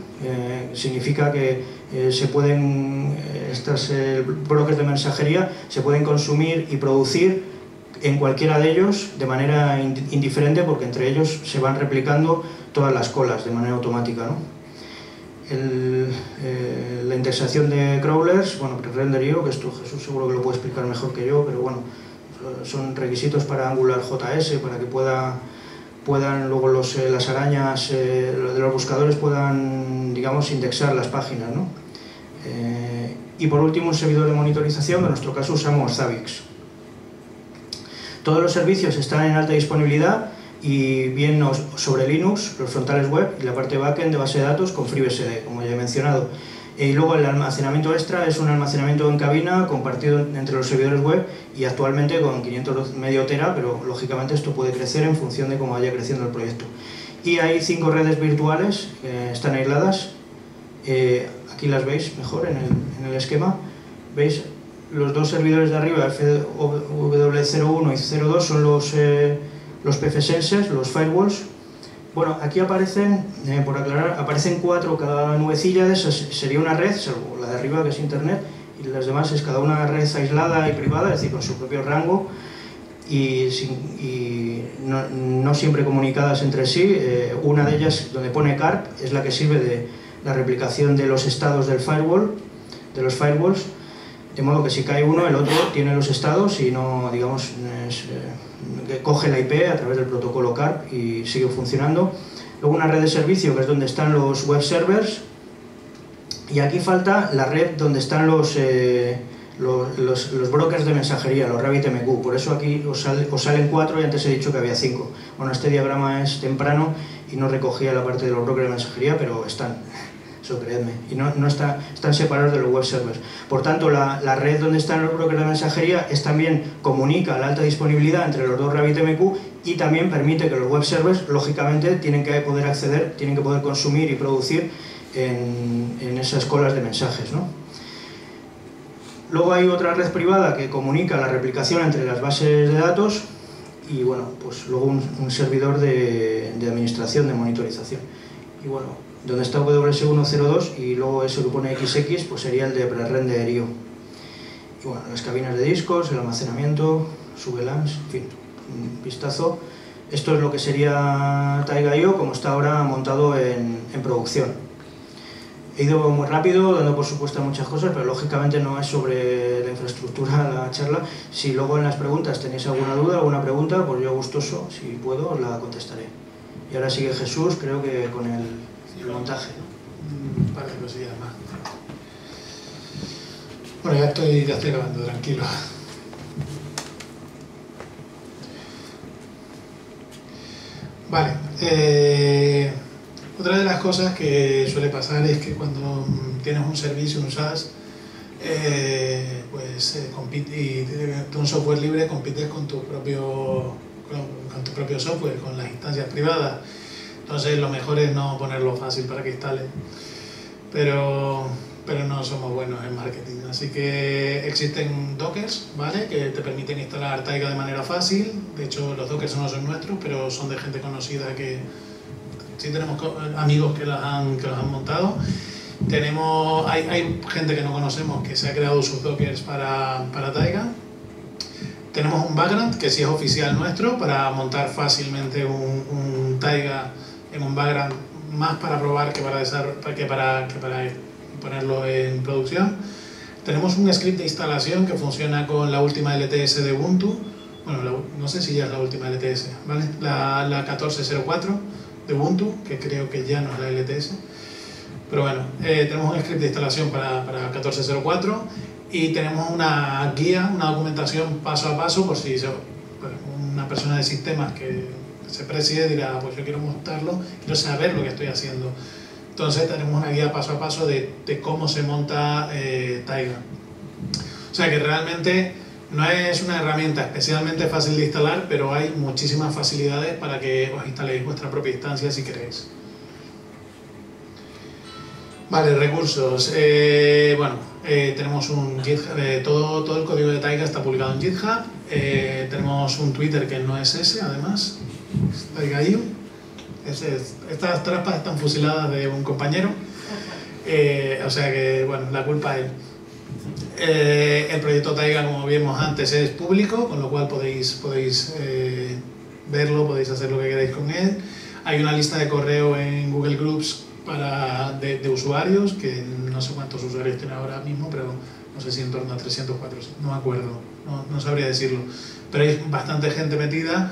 Significa que se pueden, estos brokers de mensajería se pueden consumir y producir en cualquiera de ellos de manera indiferente, porque entre ellos se van replicando todas las colas de manera automática, ¿no? La indexación de crawlers, bueno, prerender.io, que esto Jesús seguro que lo puede explicar mejor que yo, pero bueno, son requisitos para AngularJS, para que puedan luego las arañas de los buscadores puedan, digamos, indexar las páginas, ¿no? Y por último, un servidor de monitorización, que en nuestro caso usamos Zabbix. Todos los servicios están en alta disponibilidad, y bien sobre Linux, los frontales web, y la parte backend de base de datos con FreeBSD, como ya he mencionado. Y luego el almacenamiento extra es un almacenamiento en cabina compartido entre los servidores web, y actualmente con 500 medio tera, pero lógicamente esto puede crecer en función de cómo vaya creciendo el proyecto. Y hay 5 redes virtuales que están aisladas. Aquí las veis mejor en el esquema. ¿Veis? Los dos servidores de arriba, W01 y 02, son los PFSenses, los firewalls. Bueno, aquí aparecen, por aclarar, aparecen 4, cada nubecilla de esas sería una red, salvo la de arriba, que es internet, y las demás es cada una red aislada y privada, es decir, con su propio rango, y no siempre comunicadas entre sí. Una de ellas, donde pone CARP, es la que sirve de la replicación de los estados del firewall, de los firewalls, de modo que si cae uno, el otro tiene los estados y no, digamos, que coge la IP a través del protocolo CARP y sigue funcionando. Luego una red de servicio, que es donde están los web servers, y aquí falta la red donde están los brokers de mensajería, los RabbitMQ. Por eso aquí os salen 4 y antes he dicho que había 5. Bueno, este diagrama es temprano y no recogía la parte de los brokers de mensajería, pero están, eso creedme, y están separados de los web servers. Por tanto, la red donde están los brokers de mensajería comunica la alta disponibilidad entre los dos RabbitMQ, y también permite que los web servers, lógicamente, tienen que poder acceder, tienen que poder consumir y producir en esas colas de mensajes, ¿no? Luego hay otra red privada que comunica la replicación entre las bases de datos, y bueno, pues luego un servidor de administración, de monitorización. y bueno, donde está WS102 y luego eso que pone XX, pues sería el de pre-render IO. Y bueno, las cabinas de discos, el almacenamiento, su VLANs, en fin, un vistazo. Esto es lo que sería Taiga.io como está ahora montado en producción. He ido muy rápido, dando por supuesto muchas cosas, pero lógicamente no es sobre la infraestructura la charla. Si luego en las preguntas tenéis alguna duda, alguna pregunta, pues yo gustoso, si puedo, os la contestaré. Y ahora sigue Jesús, creo que con el montaje, ¿no? Un par de cosillas más. Bueno, ya estoy acabando, tranquilo. Vale. Otra de las cosas que suele pasar es que cuando tienes un servicio, un SaaS, compite, y un software libre, compites con tu propio software, con las instancias privadas. Entonces lo mejor es no ponerlo fácil para que instale. Pero no somos buenos en marketing. Así que existen dockers, ¿vale?, que te permiten instalar Taiga de manera fácil. De hecho, los dockers no son nuestros, pero son de gente conocida que sí tenemos amigos que los han montado. Hay gente que no conocemos que se ha creado sus dockers para Taiga. Tenemos un background que sí es oficial nuestro para montar fácilmente un Taiga en un background, más para probar que para ponerlo en producción. Tenemos un script de instalación que funciona con la última LTS de Ubuntu. Bueno, no sé si ya es la última LTS, ¿vale? La 1404 de Ubuntu, que creo que ya no es la LTS. Pero bueno, tenemos un script de instalación para 1404 y tenemos una guía, una documentación paso a paso por si una persona de sistemas que se preside dirá, pues yo quiero montarlo, quiero saber lo que estoy haciendo. Entonces tenemos una guía paso a paso de cómo se monta Taiga. O sea que realmente no es una herramienta especialmente fácil de instalar, pero hay muchísimas facilidades para que os instaléis vuestra propia instancia si queréis. Vale, recursos. Tenemos un GitHub, todo el código de Taiga está publicado en GitHub. Tenemos un Twitter que no es ese, además, es Taiga.io. Estas trampas están fusiladas de un compañero, o sea que, bueno, la culpa es él. El proyecto Taiga, como vimos antes, es público, con lo cual podéis verlo, podéis hacer lo que queráis con él. Hay una lista de correo en Google Groups de usuarios, que no sé cuántos usuarios tiene ahora mismo, pero no sé si en torno a 300, 400, no me acuerdo, no sabría decirlo. Pero hay bastante gente metida.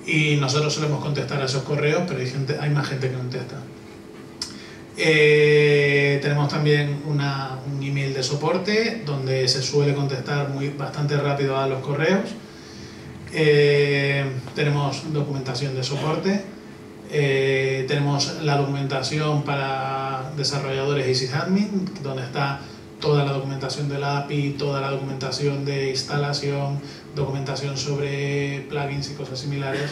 Y nosotros solemos contestar a esos correos, pero hay más gente que contesta. Tenemos también un email de soporte donde se suele contestar bastante rápido a los correos. Tenemos documentación de soporte. Tenemos la documentación para desarrolladores y sysadmin, donde está toda la documentación de la API, toda la documentación de instalación, documentación sobre plugins y cosas similares.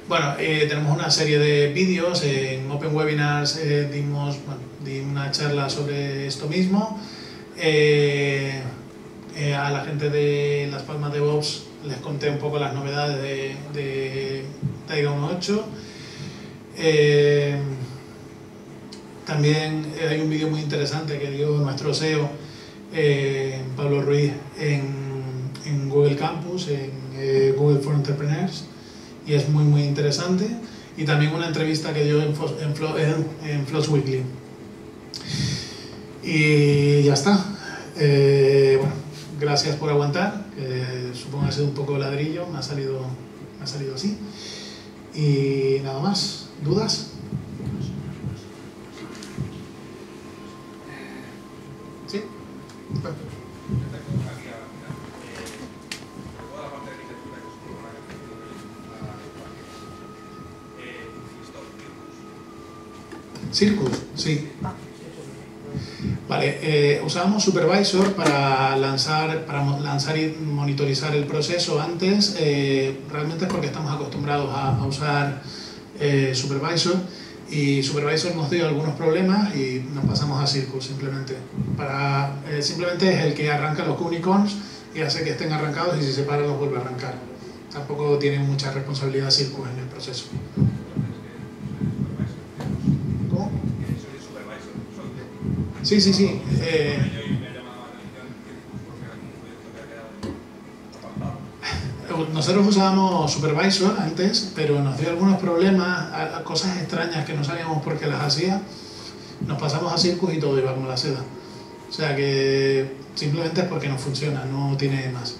Bueno, tenemos una serie de vídeos en Open Webinars, di una charla sobre esto mismo. A la gente de Las Palmas DevOps les conté un poco las novedades de Taiga 1.8. También hay un vídeo muy interesante que dio nuestro CEO, Pablo Ruiz, en Google Campus, en Google for Entrepreneurs, y es muy interesante. Y también una entrevista que dio en Floss Weekly. Y ya está. Bueno, gracias por aguantar. Supongo que ha sido un poco ladrillo, me ha salido así. Y nada más. ¿Dudas? ¿Sí? Bueno. Circus, sí. Vale, usábamos Supervisor para lanzar y monitorizar el proceso antes. Realmente es porque estamos acostumbrados a usar Supervisor, y Supervisor nos dio algunos problemas y nos pasamos a Circus simplemente. Simplemente es el que arranca los unicorns y hace que estén arrancados, y si se para los vuelve a arrancar. Tampoco tiene mucha responsabilidad Circus en el proceso. Sí, sí, sí. Nosotros usábamos Supervisor antes, pero nos dio algunos problemas, cosas extrañas que no sabíamos por qué las hacía. Nos pasamos a Circus y todo iba como la seda. O sea que simplemente es porque no funciona, no tiene más.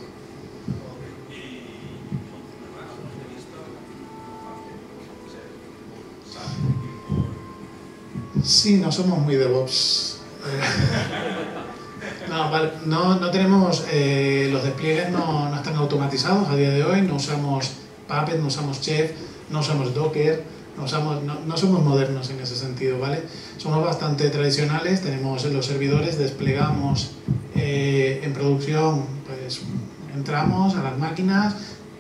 Sí, no somos muy DevOps. No tenemos, los despliegues no están automatizados a día de hoy, no usamos Puppet, no usamos Chef, no usamos Docker, no somos modernos en ese sentido, ¿vale? Somos bastante tradicionales, tenemos los servidores, desplegamos en producción, pues entramos a las máquinas,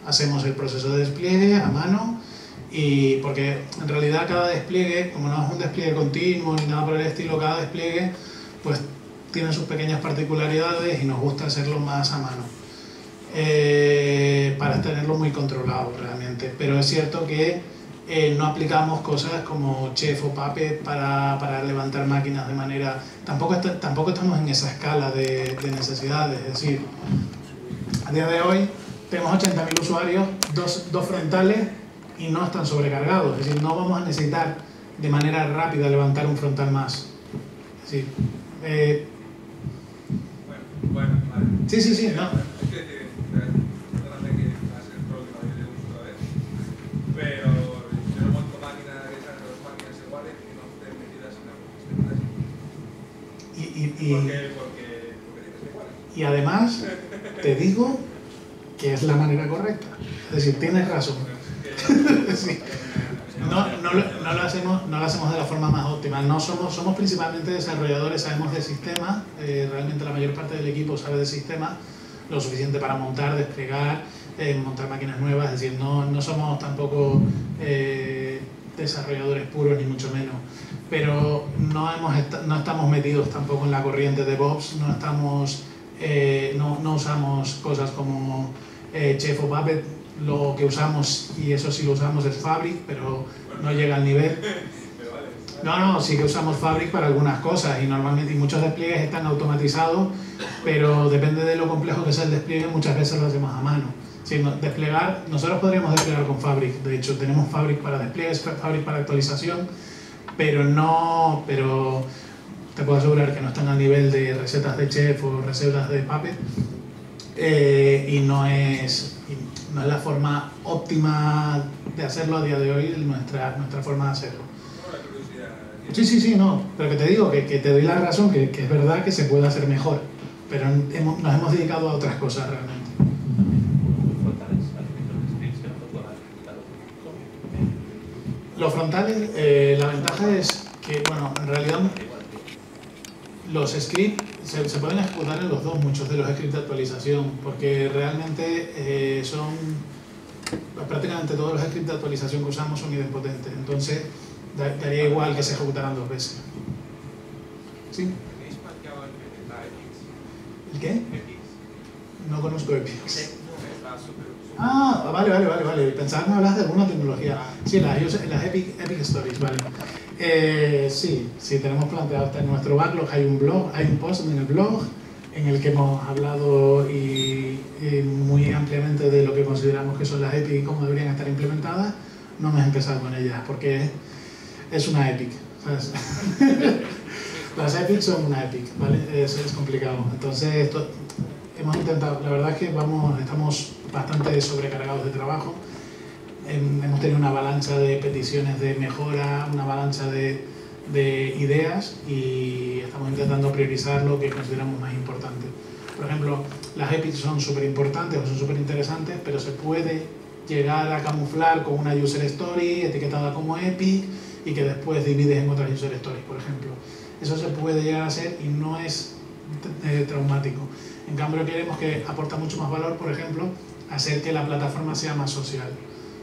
hacemos el proceso de despliegue a mano, y porque en realidad cada despliegue, como no es un despliegue continuo ni nada por el estilo, cada despliegue pues tiene sus pequeñas particularidades y nos gusta hacerlo más a mano para tenerlo muy controlado realmente. Pero es cierto que no aplicamos cosas como Chef o Puppet para levantar máquinas de manera... Tampoco estamos en esa escala de necesidades, es decir, a día de hoy tenemos 80.000 usuarios, dos frontales y no están sobrecargados, es decir, no vamos a necesitar de manera rápida levantar un frontal más. Es decir, Bueno, vale. Sí, no. Es que, perdóname que hace el problema de uso otra vez, pero yo no monto máquinas de esas, dos máquinas iguales que no estén metidas en la porque dices iguales. Y además, te digo que es la manera correcta. Es decir, tienes razón. Sí. No lo hacemos de la forma más óptima. No somos principalmente desarrolladores, sabemos de sistemas, realmente la mayor parte del equipo sabe de sistemas, lo suficiente para montar, desplegar, montar máquinas nuevas, es decir, no somos tampoco desarrolladores puros ni mucho menos, pero no estamos metidos tampoco en la corriente de DevOps, no usamos cosas como Chef o Puppet. Lo que usamos, y eso sí lo usamos, es Fabric, pero no llega al nivel. No, sí que usamos Fabric para algunas cosas y normalmente muchos despliegues están automatizados, pero depende de lo complejo que sea el despliegue, muchas veces lo hacemos a mano. Sí, nosotros podríamos desplegar con Fabric, de hecho tenemos Fabric para despliegues, Fabric para actualización, pero te puedo asegurar que no están al nivel de recetas de Chef o recetas de Puppet, y no es la forma óptima de hacerlo a día de hoy, nuestra forma de hacerlo. Sí, no, pero que te digo, que te doy la razón, que es verdad que se puede hacer mejor, pero nos hemos dedicado a otras cosas realmente. Los frontales, la ventaja es que, bueno, en realidad los scripts se pueden ejecutar en los dos, muchos de los scripts de actualización, porque realmente prácticamente todos los scripts de actualización que usamos son idempotentes, entonces daría igual que se ejecutaran dos veces. ¿Sí? ¿El qué? No conozco Epix. Ah, vale. Pensaba que me hablas de alguna tecnología. Sí, las Epic Stories, vale. Sí, tenemos planteado hasta en nuestro backlog, hay un post en el blog en el que hemos hablado y muy ampliamente de lo que consideramos que son las Epic y cómo deberían estar implementadas. No hemos empezado con ellas porque es una Epic, ¿sabes? Las Epic son una Epic, ¿vale? Es complicado. Entonces, hemos intentado, la verdad es que estamos bastante sobrecargados de trabajo. Hemos tenido una avalancha de peticiones de mejora, una avalancha de ideas y estamos intentando priorizar lo que consideramos más importante. Por ejemplo, las epics son súper importantes o son súper interesantes, pero se puede llegar a camuflar con una user story etiquetada como epic y que después divides en otras user stories, por ejemplo. Eso se puede llegar a hacer y no es traumático. En cambio, queremos que aporta mucho más valor, por ejemplo, hacer que la plataforma sea más social.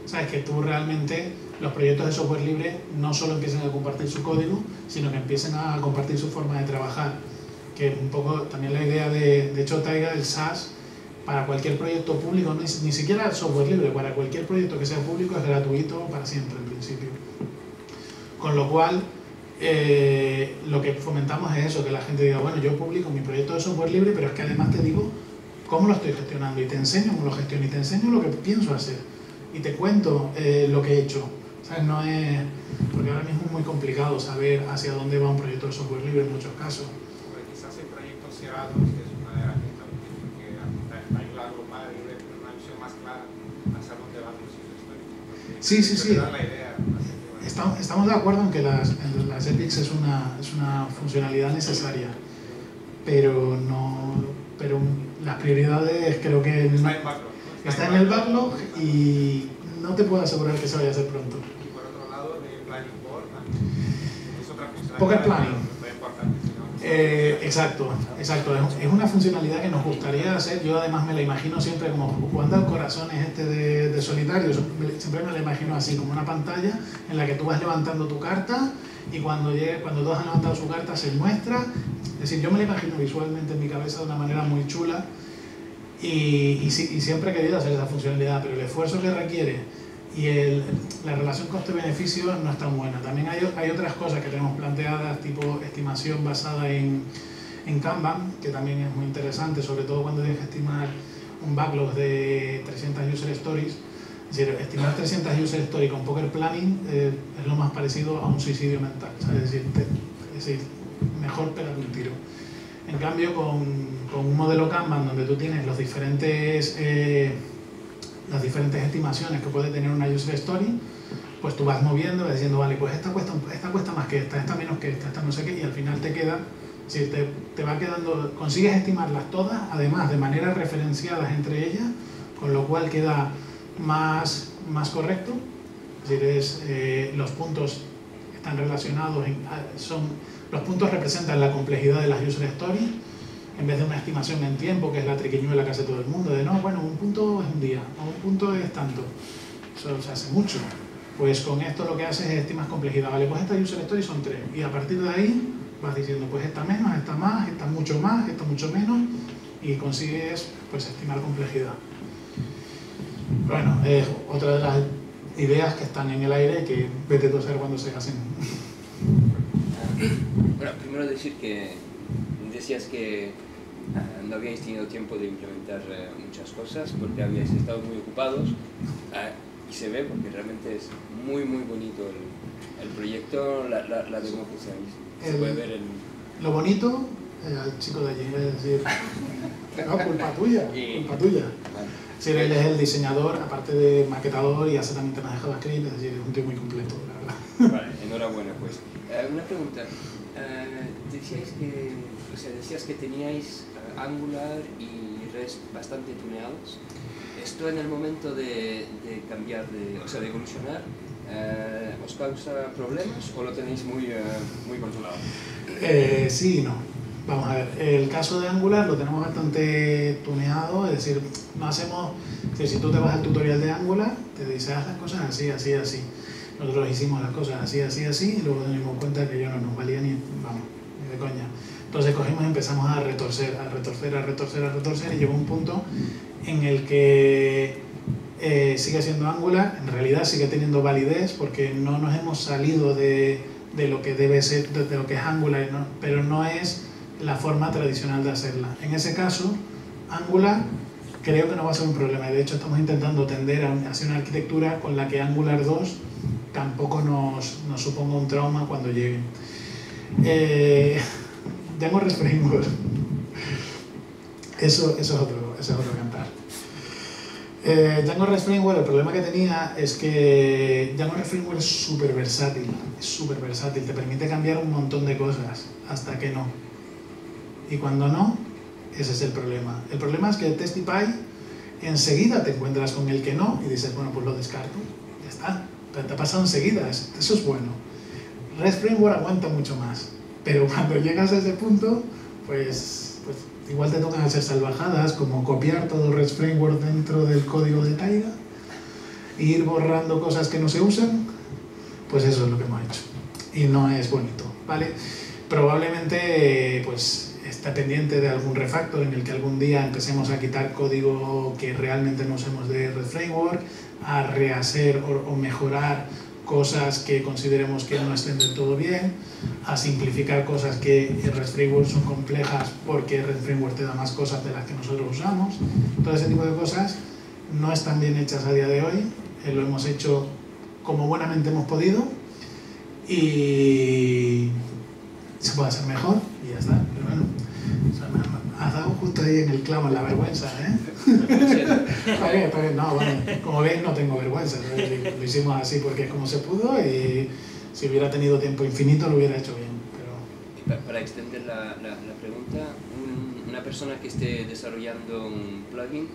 Sabes que tú realmente, los proyectos de software libre no solo empiecen a compartir su código, sino que empiecen a compartir su forma de trabajar. Que un poco también la idea de hecho Taiga, el SaaS, para cualquier proyecto público, ni siquiera software libre, para cualquier proyecto que sea público es gratuito para siempre en principio. Con lo cual, lo que fomentamos es eso, que la gente diga, bueno, yo publico mi proyecto de software libre, pero es que además te digo cómo lo estoy gestionando y te enseño cómo lo gestiono y te enseño lo que pienso hacer y te cuento lo que he hecho. ¿Sabes? No es... Porque ahora mismo es muy complicado saber hacia dónde va un proyecto de software libre en muchos casos. Porque quizás en proyectos cerrados, que es una herramienta útil que ayuda a agrupar y ver una visión más clara hacia dónde van los usuarios. Sí. Te dan la idea. Estamos de acuerdo en que las epics es una funcionalidad necesaria, pero las prioridades creo que está en el backlog y no te puedo asegurar que se vaya a hacer pronto. Y por otro lado, de planning board, es otra funcionalidad. Pocket planning. Muy importante, Exacto. Es una funcionalidad que nos gustaría hacer. Yo además me la imagino siempre como jugando al corazones de solitario. Siempre me la imagino así, como una pantalla en la que tú vas levantando tu carta y cuando todos han levantado su carta se muestra. Es decir, yo me la imagino visualmente en mi cabeza de una manera muy chula y siempre he querido hacer esa funcionalidad, pero el esfuerzo que requiere y la relación coste-beneficio no es tan buena. También hay otras cosas que tenemos planteadas, tipo estimación basada en Kanban, que también es muy interesante, sobre todo cuando tienes que estimar un backlog de 300 user stories. Es decir, estimar 300 user stories con Poker Planning es lo más parecido a un suicidio mental, ¿sabes? Es decir, mejor pegar un tiro. En cambio, con un modelo Kanban donde tú tienes las diferentes estimaciones que puede tener una user story, pues tú vas moviendo, vas diciendo, vale, pues esta cuesta más que esta menos que esta no sé qué, y al final te queda, si te va quedando, consigues estimarlas todas, además de maneras referenciadas entre ellas, con lo cual queda más correcto. Es decir, los puntos están relacionados, los puntos representan la complejidad de las user stories, en vez de una estimación en tiempo, que es la triquiñuela que hace todo el mundo, de no, bueno, un punto es un día, o un punto es tanto. Eso se hace mucho. Pues con esto lo que haces es estimas complejidad. Vale, pues esta user story son 3. Y a partir de ahí vas diciendo, pues esta menos, esta más, esta mucho más, esta mucho menos, y consigues pues estimar complejidad. Bueno, es otra de las ideas que están en el aire y que vete tú a saber cuándo se hacen. Bueno, primero decir que decías que no habíais tenido tiempo de implementar muchas cosas porque habíais estado muy ocupados y se ve porque realmente es muy bonito el proyecto, la demo que se puede ver en... Lo bonito, al chico de allí, es decir, no, culpa tuya. Vale. Sí, él es el diseñador, aparte de maquetador, y hace también temas de JavaScript, es decir, es un tío muy completo, la verdad. Vale, enhorabuena pues. Una pregunta, decías que teníais Angular y REST bastante tuneados. ¿Esto en el momento de cambiar, de evolucionar, os causa problemas o lo tenéis muy controlado? Sí y no. Vamos a ver, el caso de Angular lo tenemos bastante tuneado, es decir, no hacemos, si tú te vas al tutorial de Angular, te dice haz las cosas así. Nosotros hicimos las cosas así, y luego nos dimos cuenta que yo no nos valía ni de coña. Entonces cogimos y empezamos a retorcer, y llegó un punto en el que sigue siendo Angular, en realidad sigue teniendo validez porque no nos hemos salido de lo que debe ser, de lo que es Angular, ¿no? Pero no es la forma tradicional de hacerla. En ese caso, Angular creo que no va a ser un problema. De hecho, estamos intentando tender hacia una arquitectura con la que Angular 2 tampoco nos suponga un trauma cuando llegue. Django REST Framework. Eso es otro cantar. Django REST Framework, el problema que tenía es que Django REST Framework es súper versátil, te permite cambiar un montón de cosas, hasta que no. Y cuando no, ese es el problema. El problema es que el Testify enseguida te encuentras con el que no y dices, bueno, pues lo descarto, ya está. Te ha pasado enseguida, eso es bueno. REST Framework aguanta mucho más, pero cuando llegas a ese punto, pues igual te tocan hacer salvajadas, como copiar todo REST Framework dentro del código de Taiga e ir borrando cosas que no se usan. Pues eso es lo que hemos hecho. Y no es bonito, ¿vale? Probablemente, pues está pendiente de algún refactor en el que algún día empecemos a quitar código que realmente no usemos de REST Framework, a rehacer o mejorar cosas que consideremos que no estén del todo bien, a simplificar cosas que en REST Framework son complejas porque REST Framework te da más cosas de las que nosotros usamos. Todo ese tipo de cosas no están bien hechas a día de hoy, lo hemos hecho como buenamente hemos podido y se puede hacer mejor y ya está. Pero bueno, o sea, me has dado justo ahí en el clavo, en la vergüenza, ¿eh? Está bien, no, bueno, como veis no tengo vergüenza, lo hicimos así porque es como se pudo y si hubiera tenido tiempo infinito lo hubiera hecho bien. Pero... Para extender la pregunta, una persona que esté desarrollando un plugin,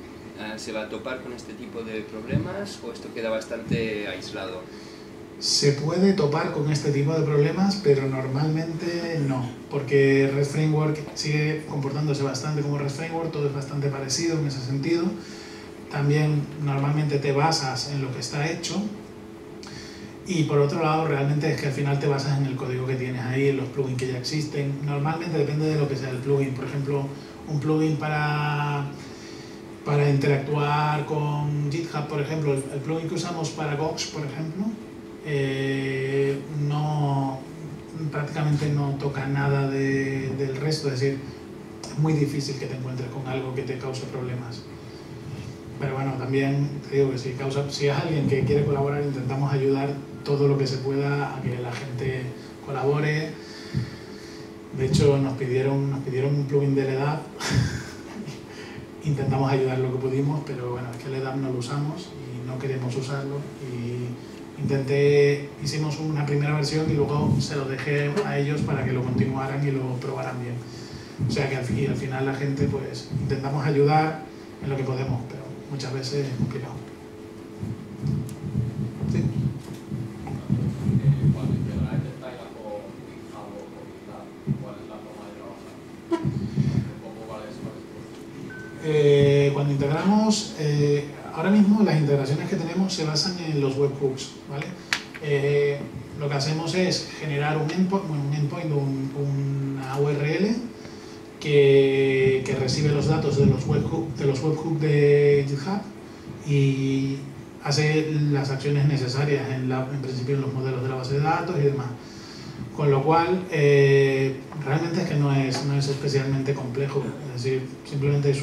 ¿se va a topar con este tipo de problemas o esto queda bastante aislado? Se puede topar con este tipo de problemas, pero normalmente no, porque REST Framework sigue comportándose bastante como REST Framework, todo es bastante parecido en ese sentido. También normalmente te basas en lo que está hecho y por otro lado realmente es que al final te basas en el código que tienes ahí, en los plugins que ya existen. Normalmente depende de lo que sea el plugin, por ejemplo, un plugin para interactuar con GitHub, por ejemplo, el plugin que usamos para Gox, por ejemplo, prácticamente no toca nada del resto, es decir, es muy difícil que te encuentres con algo que te cause problemas. Pero bueno, también te digo que si es alguien que quiere colaborar, intentamos ayudar todo lo que se pueda a que la gente colabore. De hecho, nos pidieron un plugin de LDAP. Intentamos ayudar lo que pudimos, pero bueno, es que LDAP no lo usamos y no queremos usarlo. Hicimos una primera versión y luego se lo dejé a ellos para que lo continuaran y lo probaran bien. O sea que al final la gente, pues, intentamos ayudar en lo que podemos, pero muchas veces es complicado. ¿Sí? Cuando integráis Taiga con GitHub o con GitLab, ¿cuál es la forma de trabajar? Cuando integramos, ahora mismo las integraciones que tenemos se basan en los webhooks, ¿vale? Lo que hacemos es generar un endpoint, una URL que recibe los datos de los webhooks de GitHub y hace las acciones necesarias en principio en los modelos de la base de datos y demás. Con lo cual, realmente es que no es especialmente complejo, es decir, simplemente es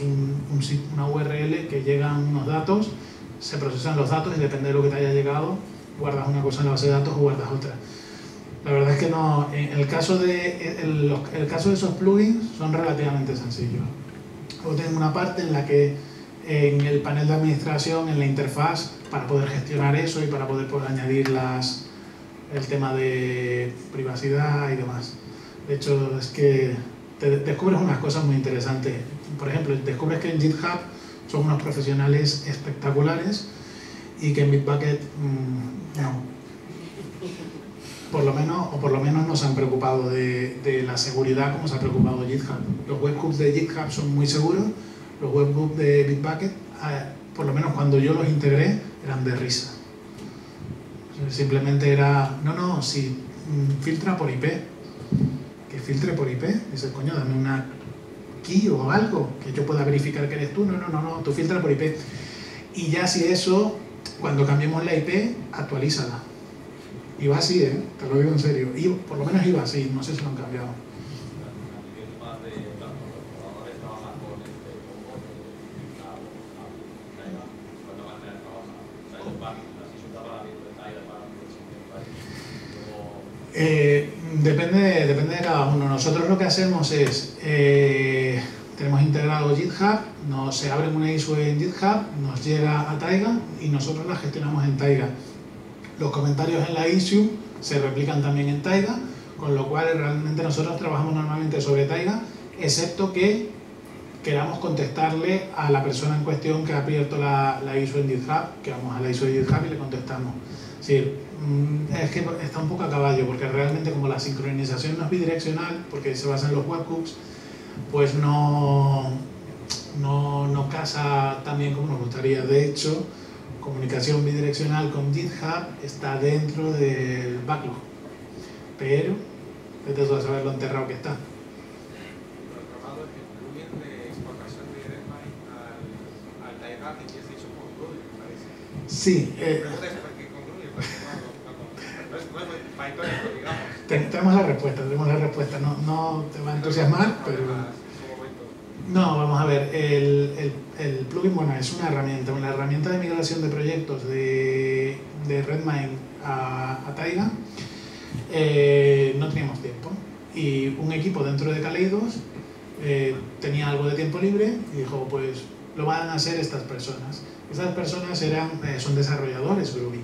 una URL que llegan unos datos, se procesan los datos y depende de lo que te haya llegado, guardas una cosa en la base de datos o guardas otra. La verdad es que no, en el caso de esos plugins son relativamente sencillos. Luego tienen una parte en la que en el panel de administración, en la interfaz, para poder gestionar eso y para poder añadir el tema de privacidad y demás. De hecho, es que te descubres unas cosas muy interesantes. Por ejemplo, descubres que en GitHub son unos profesionales espectaculares y que en Bitbucket no. Por lo menos no se han preocupado de la seguridad como se ha preocupado GitHub. Los webhooks de GitHub son muy seguros, los webhooks de Bitbucket, por lo menos cuando yo los integré, eran de risa. Simplemente era, si filtra por IP, que filtre por IP, dice, coño, dame una key o algo que yo pueda verificar que eres tú, no, tú filtra por IP. Y ya si eso, cuando cambiemos la IP, actualízala. Iba así, te lo digo en serio, por lo menos iba así, no sé si lo han cambiado. Depende de cada uno. Nosotros lo que hacemos es, tenemos integrado GitHub, se abre una issue en GitHub, nos llega a Taiga y nosotros la gestionamos en Taiga. Los comentarios en la issue se replican también en Taiga, con lo cual realmente nosotros trabajamos normalmente sobre Taiga, excepto que queramos contestarle a la persona en cuestión que ha abierto la issue en GitHub, que vamos a la issue de GitHub y le contestamos. Sí, es que está un poco a caballo, porque realmente como la sincronización no es bidireccional, porque se basa en los webhooks, pues no casa tan bien como nos gustaría. De hecho, comunicación bidireccional con GitHub está dentro del backlog, pero vete tú a saber lo enterrado que está. Lo probado es que el plugin de exportación de Redmine al Taiga que es hecho con Groovy, me parece. Sí. La pregunta es por qué con Groovy, porque tenemos la respuesta, no te va a entusiasmar, pero... No, vamos a ver, el plugin, bueno, es una herramienta de migración de proyectos de Redmine a Taiga. No teníamos tiempo y un equipo dentro de Kaleidos tenía algo de tiempo libre y dijo, pues lo van a hacer estas personas. Estas personas son desarrolladores Groovy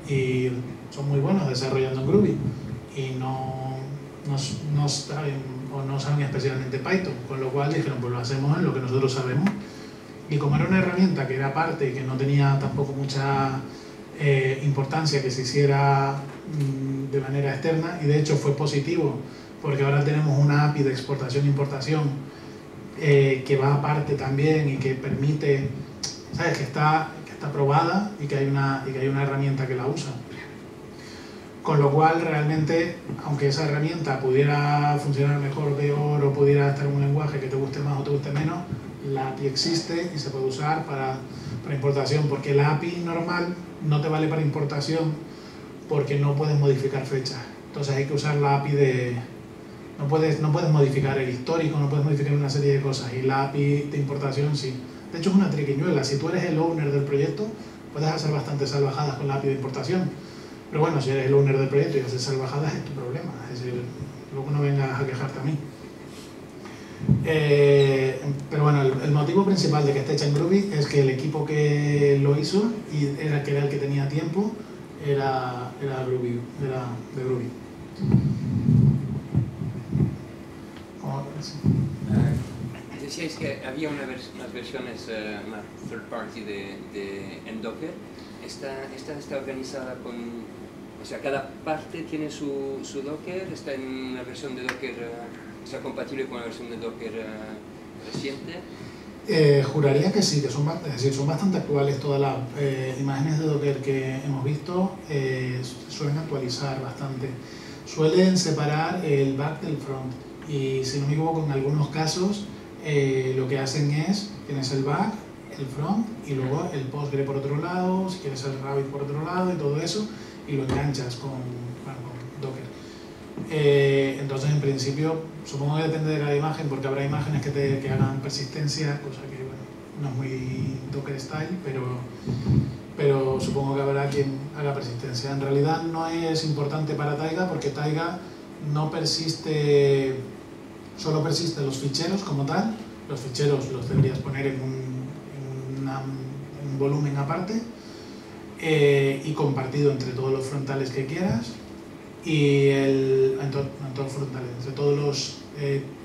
y son muy buenos desarrollando en Groovy y no saben especialmente Python, con lo cual dijeron, pues lo hacemos en lo que nosotros sabemos. Y como era una herramienta que era aparte y que no tenía tampoco mucha importancia que se hiciera de manera externa, y de hecho fue positivo porque ahora tenemos una API de exportación e importación que va aparte también y que permite, ¿sabes? Que está probada y que hay una herramienta que la usa. Con lo cual, realmente, aunque esa herramienta pudiera funcionar mejor o peor, o pudiera estar en un lenguaje que te guste más o te guste menos, la API existe y se puede usar para importación, porque la API normal no te vale para importación porque no puedes modificar fechas. Entonces hay que usar la API de... No puedes modificar el histórico, no puedes modificar una serie de cosas, y la API de importación sí. De hecho es una triquiñuela, si tú eres el owner del proyecto, puedes hacer bastantes salvajadas con la API de importación. Pero bueno, si eres el owner del proyecto y haces salvajadas es tu problema, es decir, luego no vengas a quejarte a mí. Pero bueno, el motivo principal de que esté hecha en Groovy es que el equipo que lo hizo, y era el que tenía tiempo, era de Groovy. Decíais que había unas versiones más third party en Docker. Esta está organizada con... O sea, cada parte tiene su Docker, está en una versión de Docker, está compatible con la versión de Docker reciente. Juraría que sí, que son bastante actuales. Todas las imágenes de Docker que hemos visto suelen actualizar bastante. Suelen separar el back del front y, si no me equivoco, en algunos casos lo que hacen es, tienes el back, el front y luego el Postgre por otro lado, si quieres el Rabbit por otro lado y todo eso, y lo enganchas con Docker. Entonces, en principio, supongo que depende de cada imagen, porque habrá imágenes que hagan persistencia, cosa que bueno, no es muy Docker style, pero supongo que habrá quien haga persistencia. En realidad no es importante para Taiga, porque Taiga no persiste, solo persisten los ficheros como tal. Los ficheros los deberías poner en un volumen aparte y compartido entre todos los frontales que quieras, y en todos los frontales, entre todos los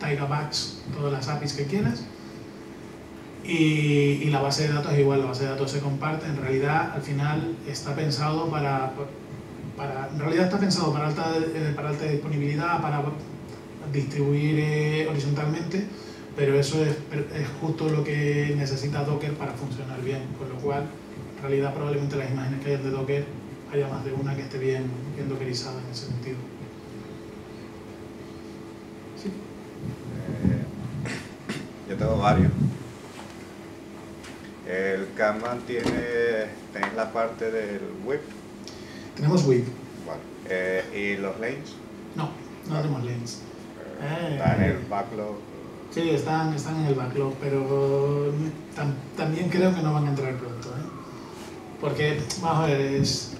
Taiga backs, todas las APIs que quieras, y la base de datos es igual, la base de datos se comparte. En realidad, al final está pensado para alta disponibilidad, para distribuir horizontalmente, pero eso es justo lo que necesita Docker para funcionar bien, con lo cual en realidad probablemente las imágenes que hay de Docker haya más de una que esté bien dockerizada en ese sentido. ¿Sí? Yo tengo varios. El Kanban tenéis la parte del whip. Tenemos whip. Vale. ¿Y los lanes? No tenemos lanes. Está en el backlog. Sí, están en el backlog, pero también creo que no van a entrar pronto, porque, vamos a ver, es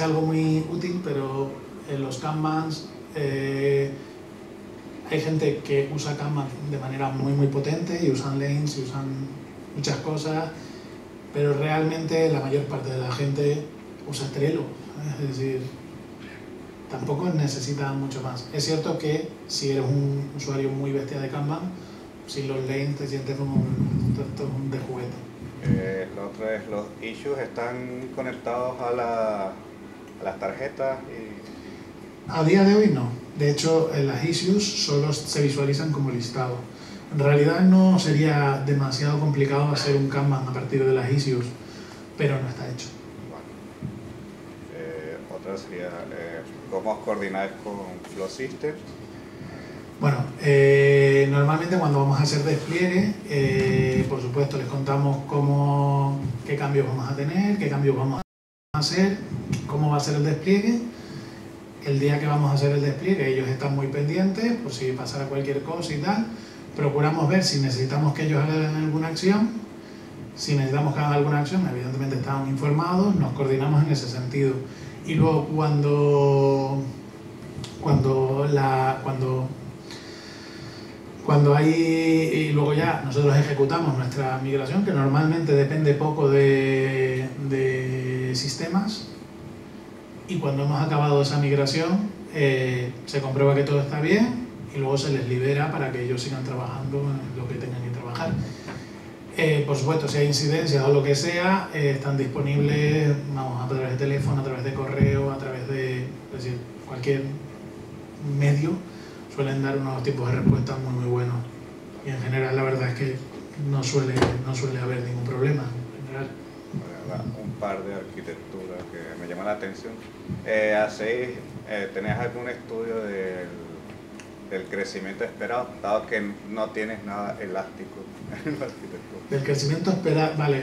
algo muy útil, pero en los Kanbans hay gente que usa Kanban de manera muy potente y usan lanes y usan muchas cosas, pero realmente la mayor parte de la gente usa Trello, es decir, tampoco necesita mucho más. Es cierto que si eres un usuario muy bestia de Kanban, sin los lanes te sientes como un de juguete. Lo otro es, los issues están conectados a las tarjetas y... A día de hoy no. De hecho, las issues solo se visualizan como listado. En realidad no sería demasiado complicado hacer un Kanban a partir de las issues, pero no está hecho. Bueno. Otra sería, ¿cómo os coordináis con Flow System? Bueno, normalmente cuando vamos a hacer despliegue, por supuesto les contamos qué cambios vamos a tener, qué cambios vamos a hacer, cómo va a ser el despliegue, el día que vamos a hacer el despliegue ellos están muy pendientes por si pasara cualquier cosa y tal. Procuramos ver si necesitamos que ellos hagan alguna acción. Si necesitamos que hagan alguna acción, evidentemente están informados, nos coordinamos en ese sentido. Y luego cuando hay, y luego ya nosotros ejecutamos nuestra migración, que normalmente depende poco de sistemas, y cuando hemos acabado esa migración se comprueba que todo está bien y luego se les libera para que ellos sigan trabajando en lo que tengan que trabajar. Por supuesto, si hay incidencias o lo que sea, están disponibles, vamos, a través de teléfono, a través de correo, a través de, es decir, cualquier medio. Suelen dar unos tipos de respuestas muy buenos, y en general la verdad es que no suele haber ningún problema en general. Un par de arquitecturas que me llaman la atención. ¿Tenés algún estudio del crecimiento esperado, dado que no tienes nada elástico en la arquitectura? Del crecimiento esperado, vale.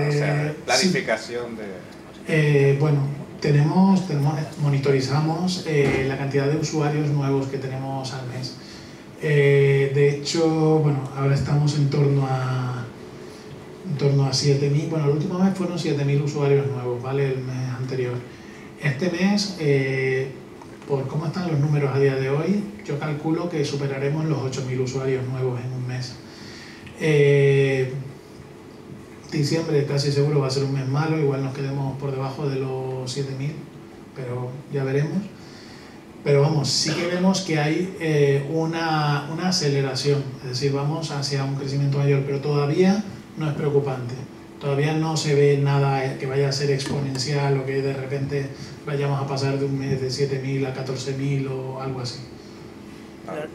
O sea, planificación de... bueno, monitorizamos la cantidad de usuarios nuevos que tenemos al mes. De hecho, bueno, ahora estamos en torno a 7.000, bueno, el último mes fueron 7.000 usuarios nuevos, ¿vale? El mes anterior. Este mes, por cómo están los números a día de hoy, yo calculo que superaremos los 8.000 usuarios nuevos en un mes. Diciembre casi seguro va a ser un mes malo, igual nos quedemos por debajo de los 7.000, pero ya veremos. Pero vamos, sí que vemos que hay una aceleración, es decir, vamos hacia un crecimiento mayor, pero todavía no es preocupante. Todavía no se ve nada que vaya a ser exponencial o que de repente vayamos a pasar de un mes de 7.000 a 14.000 o algo así.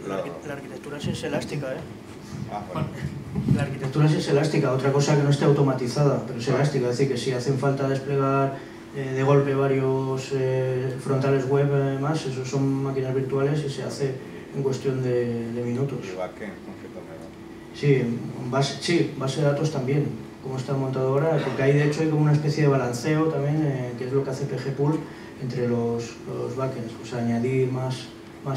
La arquitectura sí es elástica, ¿eh? Bueno. La arquitectura sí es elástica, otra cosa que no esté automatizada, pero es elástica, es decir, que si hacen falta desplegar de golpe varios frontales web más, eso son máquinas virtuales y se hace en cuestión de minutos. ¿Y backend? Sí, base de datos también, como está montado ahora, porque ahí de hecho hay como una especie de balanceo también, que es lo que hace PGPool entre los backends, o sea, añadir más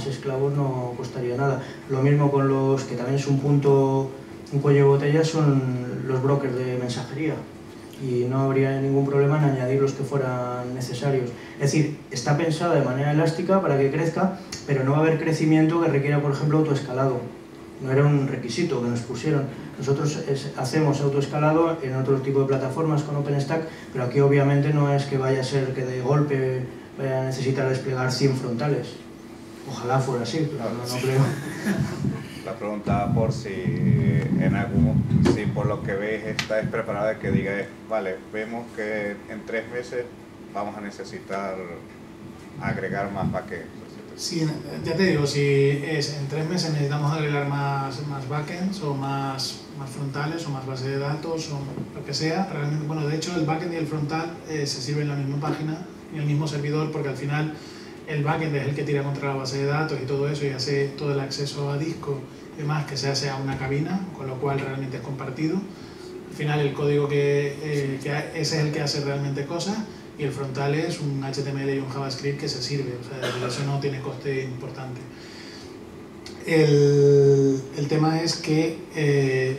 esclavos no costaría nada. Lo mismo con los que también es un cuello de botella, son los brokers de mensajería, y no habría ningún problema en añadir los que fueran necesarios. Es decir, está pensada de manera elástica para que crezca, pero no va a haber crecimiento que requiera, por ejemplo, autoescalado. No era un requisito que nos pusieron. Nosotros hacemos autoescalado en otro tipo de plataformas con OpenStack, pero aquí obviamente no es que vaya a ser que de golpe vaya a necesitar desplegar 100 frontales. Ojalá fuera así, pero no creo. La pregunta por si por lo que ves estáis preparada que digáis, vale, vemos que en 3 meses vamos a necesitar agregar más backend. Sí, ya te digo, si en 3 meses necesitamos agregar más backends o más frontales o más base de datos o lo que sea, realmente, bueno, de hecho el backend y el frontal se sirven en la misma página, en el mismo servidor, porque al final el backend es el que tira contra la base de datos y todo eso, y hace todo el acceso a disco y demás, que se hace a una cabina, con lo cual realmente es compartido. Al final el código ese es el que hace realmente cosas, y el frontal es un HTML y un JavaScript que se sirve, o sea, eso no tiene coste importante. El tema es que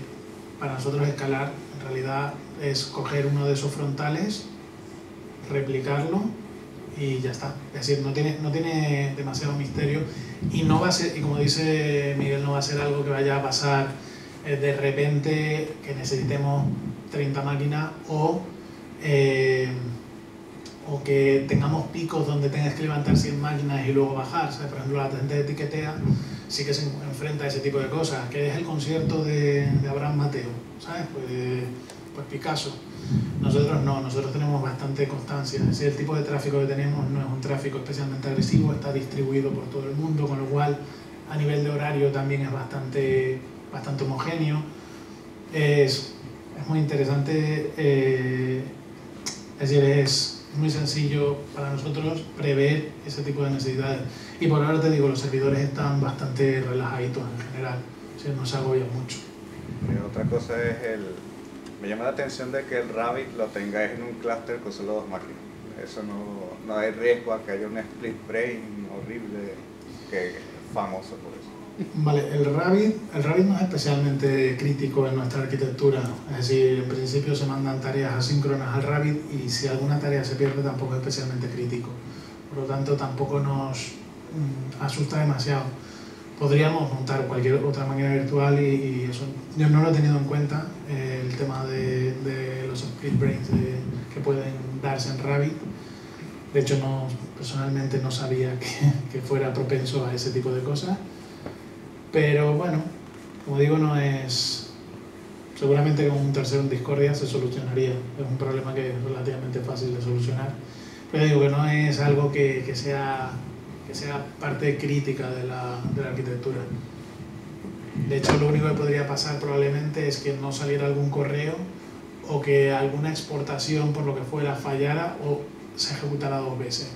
para nosotros escalar en realidad es coger uno de esos frontales, replicarlo y ya está. Es decir, no tiene demasiado misterio, y no va a ser, y como dice Miguel, no va a ser algo que vaya a pasar de repente que necesitemos 30 máquinas o que tengamos picos donde tengas que levantar 100 máquinas y luego bajar. ¿Sabes? Por ejemplo, la gente de Etiquetea sí que se enfrenta a ese tipo de cosas, que es el concierto de Abraham Mateo, ¿sabes? Pues Picasso. Nosotros no, nosotros tenemos bastante constancia. Es decir, el tipo de tráfico que tenemos no es un tráfico especialmente agresivo, está distribuido por todo el mundo, con lo cual a nivel de horario también es bastante homogéneo. Es muy interesante, es decir, es muy sencillo para nosotros prever ese tipo de necesidades. Y por ahora te digo, los servidores están bastante relajaditos en general, o sea, no se agobian mucho. Y otra cosa es me llama la atención de que el Rabbit lo tengáis en un clúster con solo 2 máquinas. Eso no hay riesgo a que haya un split brain horrible que es famoso por eso. Vale, el Rabbit no es especialmente crítico en nuestra arquitectura, es decir, en principio se mandan tareas asíncronas al Rabbit y si alguna tarea se pierde tampoco es especialmente crítico, por lo tanto tampoco nos asusta demasiado. Podríamos montar cualquier otra máquina virtual y eso yo no lo he tenido en cuenta, el tema de los split brains que pueden darse en Rabbit. De hecho, personalmente no sabía que fuera propenso a ese tipo de cosas. Pero bueno, como digo, no es... Seguramente con un tercero en discordia se solucionaría. Es un problema que es relativamente fácil de solucionar. Pero digo que no es algo que sea parte crítica de la arquitectura. De hecho, lo único que podría pasar probablemente es que no saliera algún correo o que alguna exportación por lo que fuera fallara o se ejecutara 2 veces.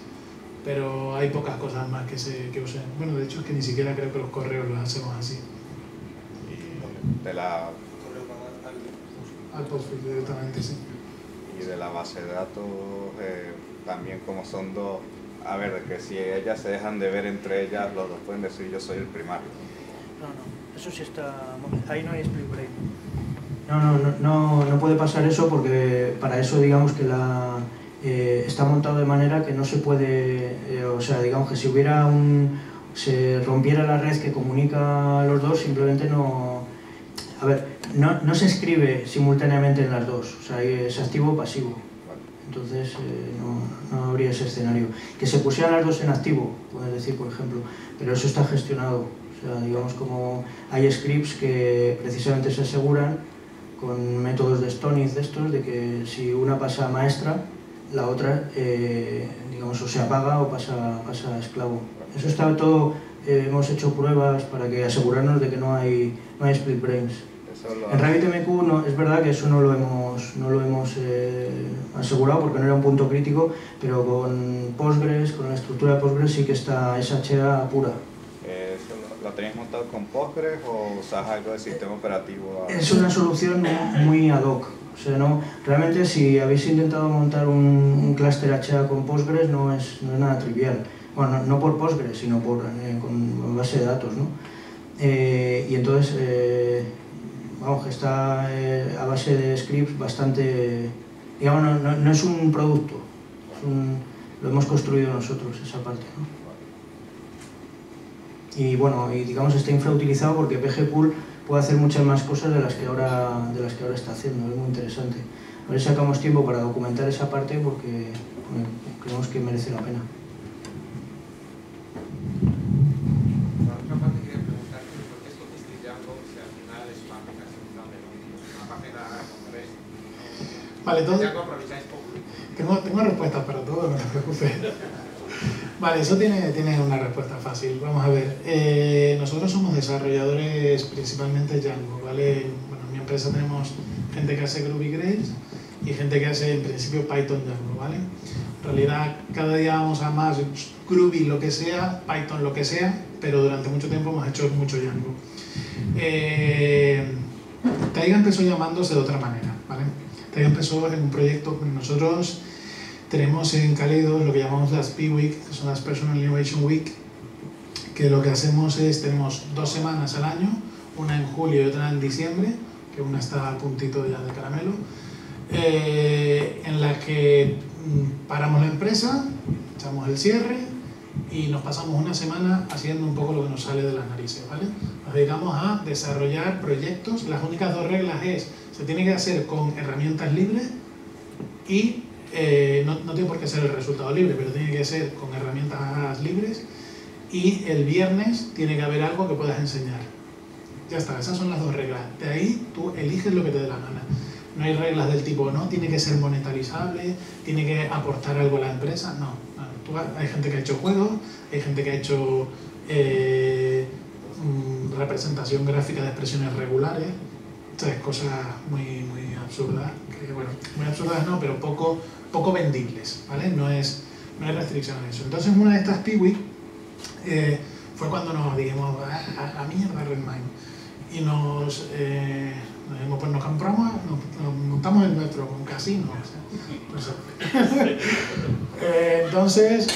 Pero hay pocas cosas más que usen. Bueno, de hecho es que ni siquiera creo que los correos los hacemos así. De la... Al postfix directamente, sí. Y de la base de datos, también como son dos... A ver, de que si ellas se dejan de ver entre ellas, los dos pueden decir yo soy el primario. No, eso sí está... Ahí no hay split brain. No puede pasar eso porque para eso digamos que está montado de manera que no se puede, o sea, digamos que si hubiera se rompiera la red que comunica a los dos, simplemente no se escribe simultáneamente en las dos, o sea, es activo o pasivo. Entonces no habría ese escenario. Que se pusieran las dos en activo, puedes decir, por ejemplo, pero eso está gestionado. O sea, digamos como hay scripts que precisamente se aseguran con métodos de Stoney de estos, de que si una pasa a maestra, la otra, digamos, o se apaga o pasa a esclavo. Eso está todo, hemos hecho pruebas para que asegurarnos de que no hay split brains. En RabbitMQ es verdad que eso no lo hemos asegurado porque no era un punto crítico, pero con Postgres, con la estructura de Postgres sí que está SHA pura. ¿Lo tenéis montado con Postgres o usas algo de sistema operativo? Es una solución muy ad hoc. O sea, realmente si habéis intentado montar un clúster HA con Postgres no es nada trivial. Bueno, no por Postgres, sino con base de datos, ¿no? Y entonces, vamos, que está a base de scripts bastante... Digamos, no es un producto, lo hemos construido nosotros, esa parte, ¿no? Y bueno, digamos está infrautilizado porque PGPool puede hacer muchas más cosas de las que ahora está haciendo, es muy interesante. A ver si sacamos tiempo para documentar esa parte porque creemos que merece la pena. Por otra parte quería preguntarte por qué escogiste Django si al final es una aplicación una página con REST. Vale, todo... Django aprovecháis poco. Tengo respuestas para todo, no te preocupes. Vale, eso tiene una respuesta fácil. Vamos a ver. Nosotros somos desarrolladores principalmente Django, ¿vale? Bueno, en mi empresa tenemos gente que hace Groovy Grails y gente que hace en principio Python Django, ¿vale? En realidad cada día vamos a más Groovy lo que sea, Python lo que sea, pero durante mucho tiempo hemos hecho mucho Django. Taiga empezó llamándose de otra manera, ¿vale? Taiga empezó en un proyecto, nosotros tenemos en Kaleido lo que llamamos las P-Week, que son las Personal Innovation Week, que lo que hacemos es, tenemos 2 semanas al año, una en julio y otra en diciembre, que una está a puntito ya de caramelo, en la que paramos la empresa, echamos el cierre y nos pasamos una semana haciendo un poco lo que nos sale de las narices, ¿vale? Nos dedicamos a desarrollar proyectos. Las únicas 2 reglas es, se tiene que hacer con herramientas libres y no tiene por qué ser el resultado libre, pero tiene que ser con herramientas libres y el viernes tiene que haber algo que puedas enseñar. Ya está, esas son las 2 reglas. De ahí tú eliges lo que te dé la gana. No hay reglas del tipo, no, tiene que ser monetarizable, tiene que aportar algo a la empresa, no. Hay gente que ha hecho juegos, hay gente que ha hecho representación gráfica de expresiones regulares, cosas muy absurdas, que, bueno, muy absurdas no, pero poco vendibles, ¿vale? No hay restricción en eso. Entonces una de estas P-Week fue cuando nos dijimos a mierda Redmine y nos Nos dijimos, pues nos compramos, nos montamos el nuestro, un casino. O sea, entonces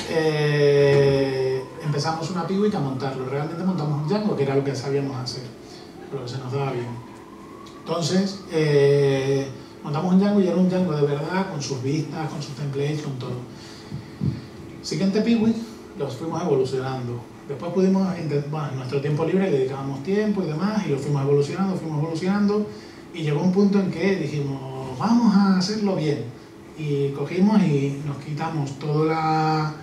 empezamos una Piwik a montarlo. Realmente montamos un Django, que era lo que sabíamos hacer, lo que se nos daba bien. Entonces montamos un Django y era un Django de verdad, con sus vistas, con sus templates, con todo. Siguiente Piwik, los fuimos evolucionando. Después pudimos, bueno, en nuestro tiempo libre le dedicábamos tiempo y demás, y lo fuimos evolucionando, y llegó un punto en que dijimos, vamos a hacerlo bien. Y cogimos y nos quitamos toda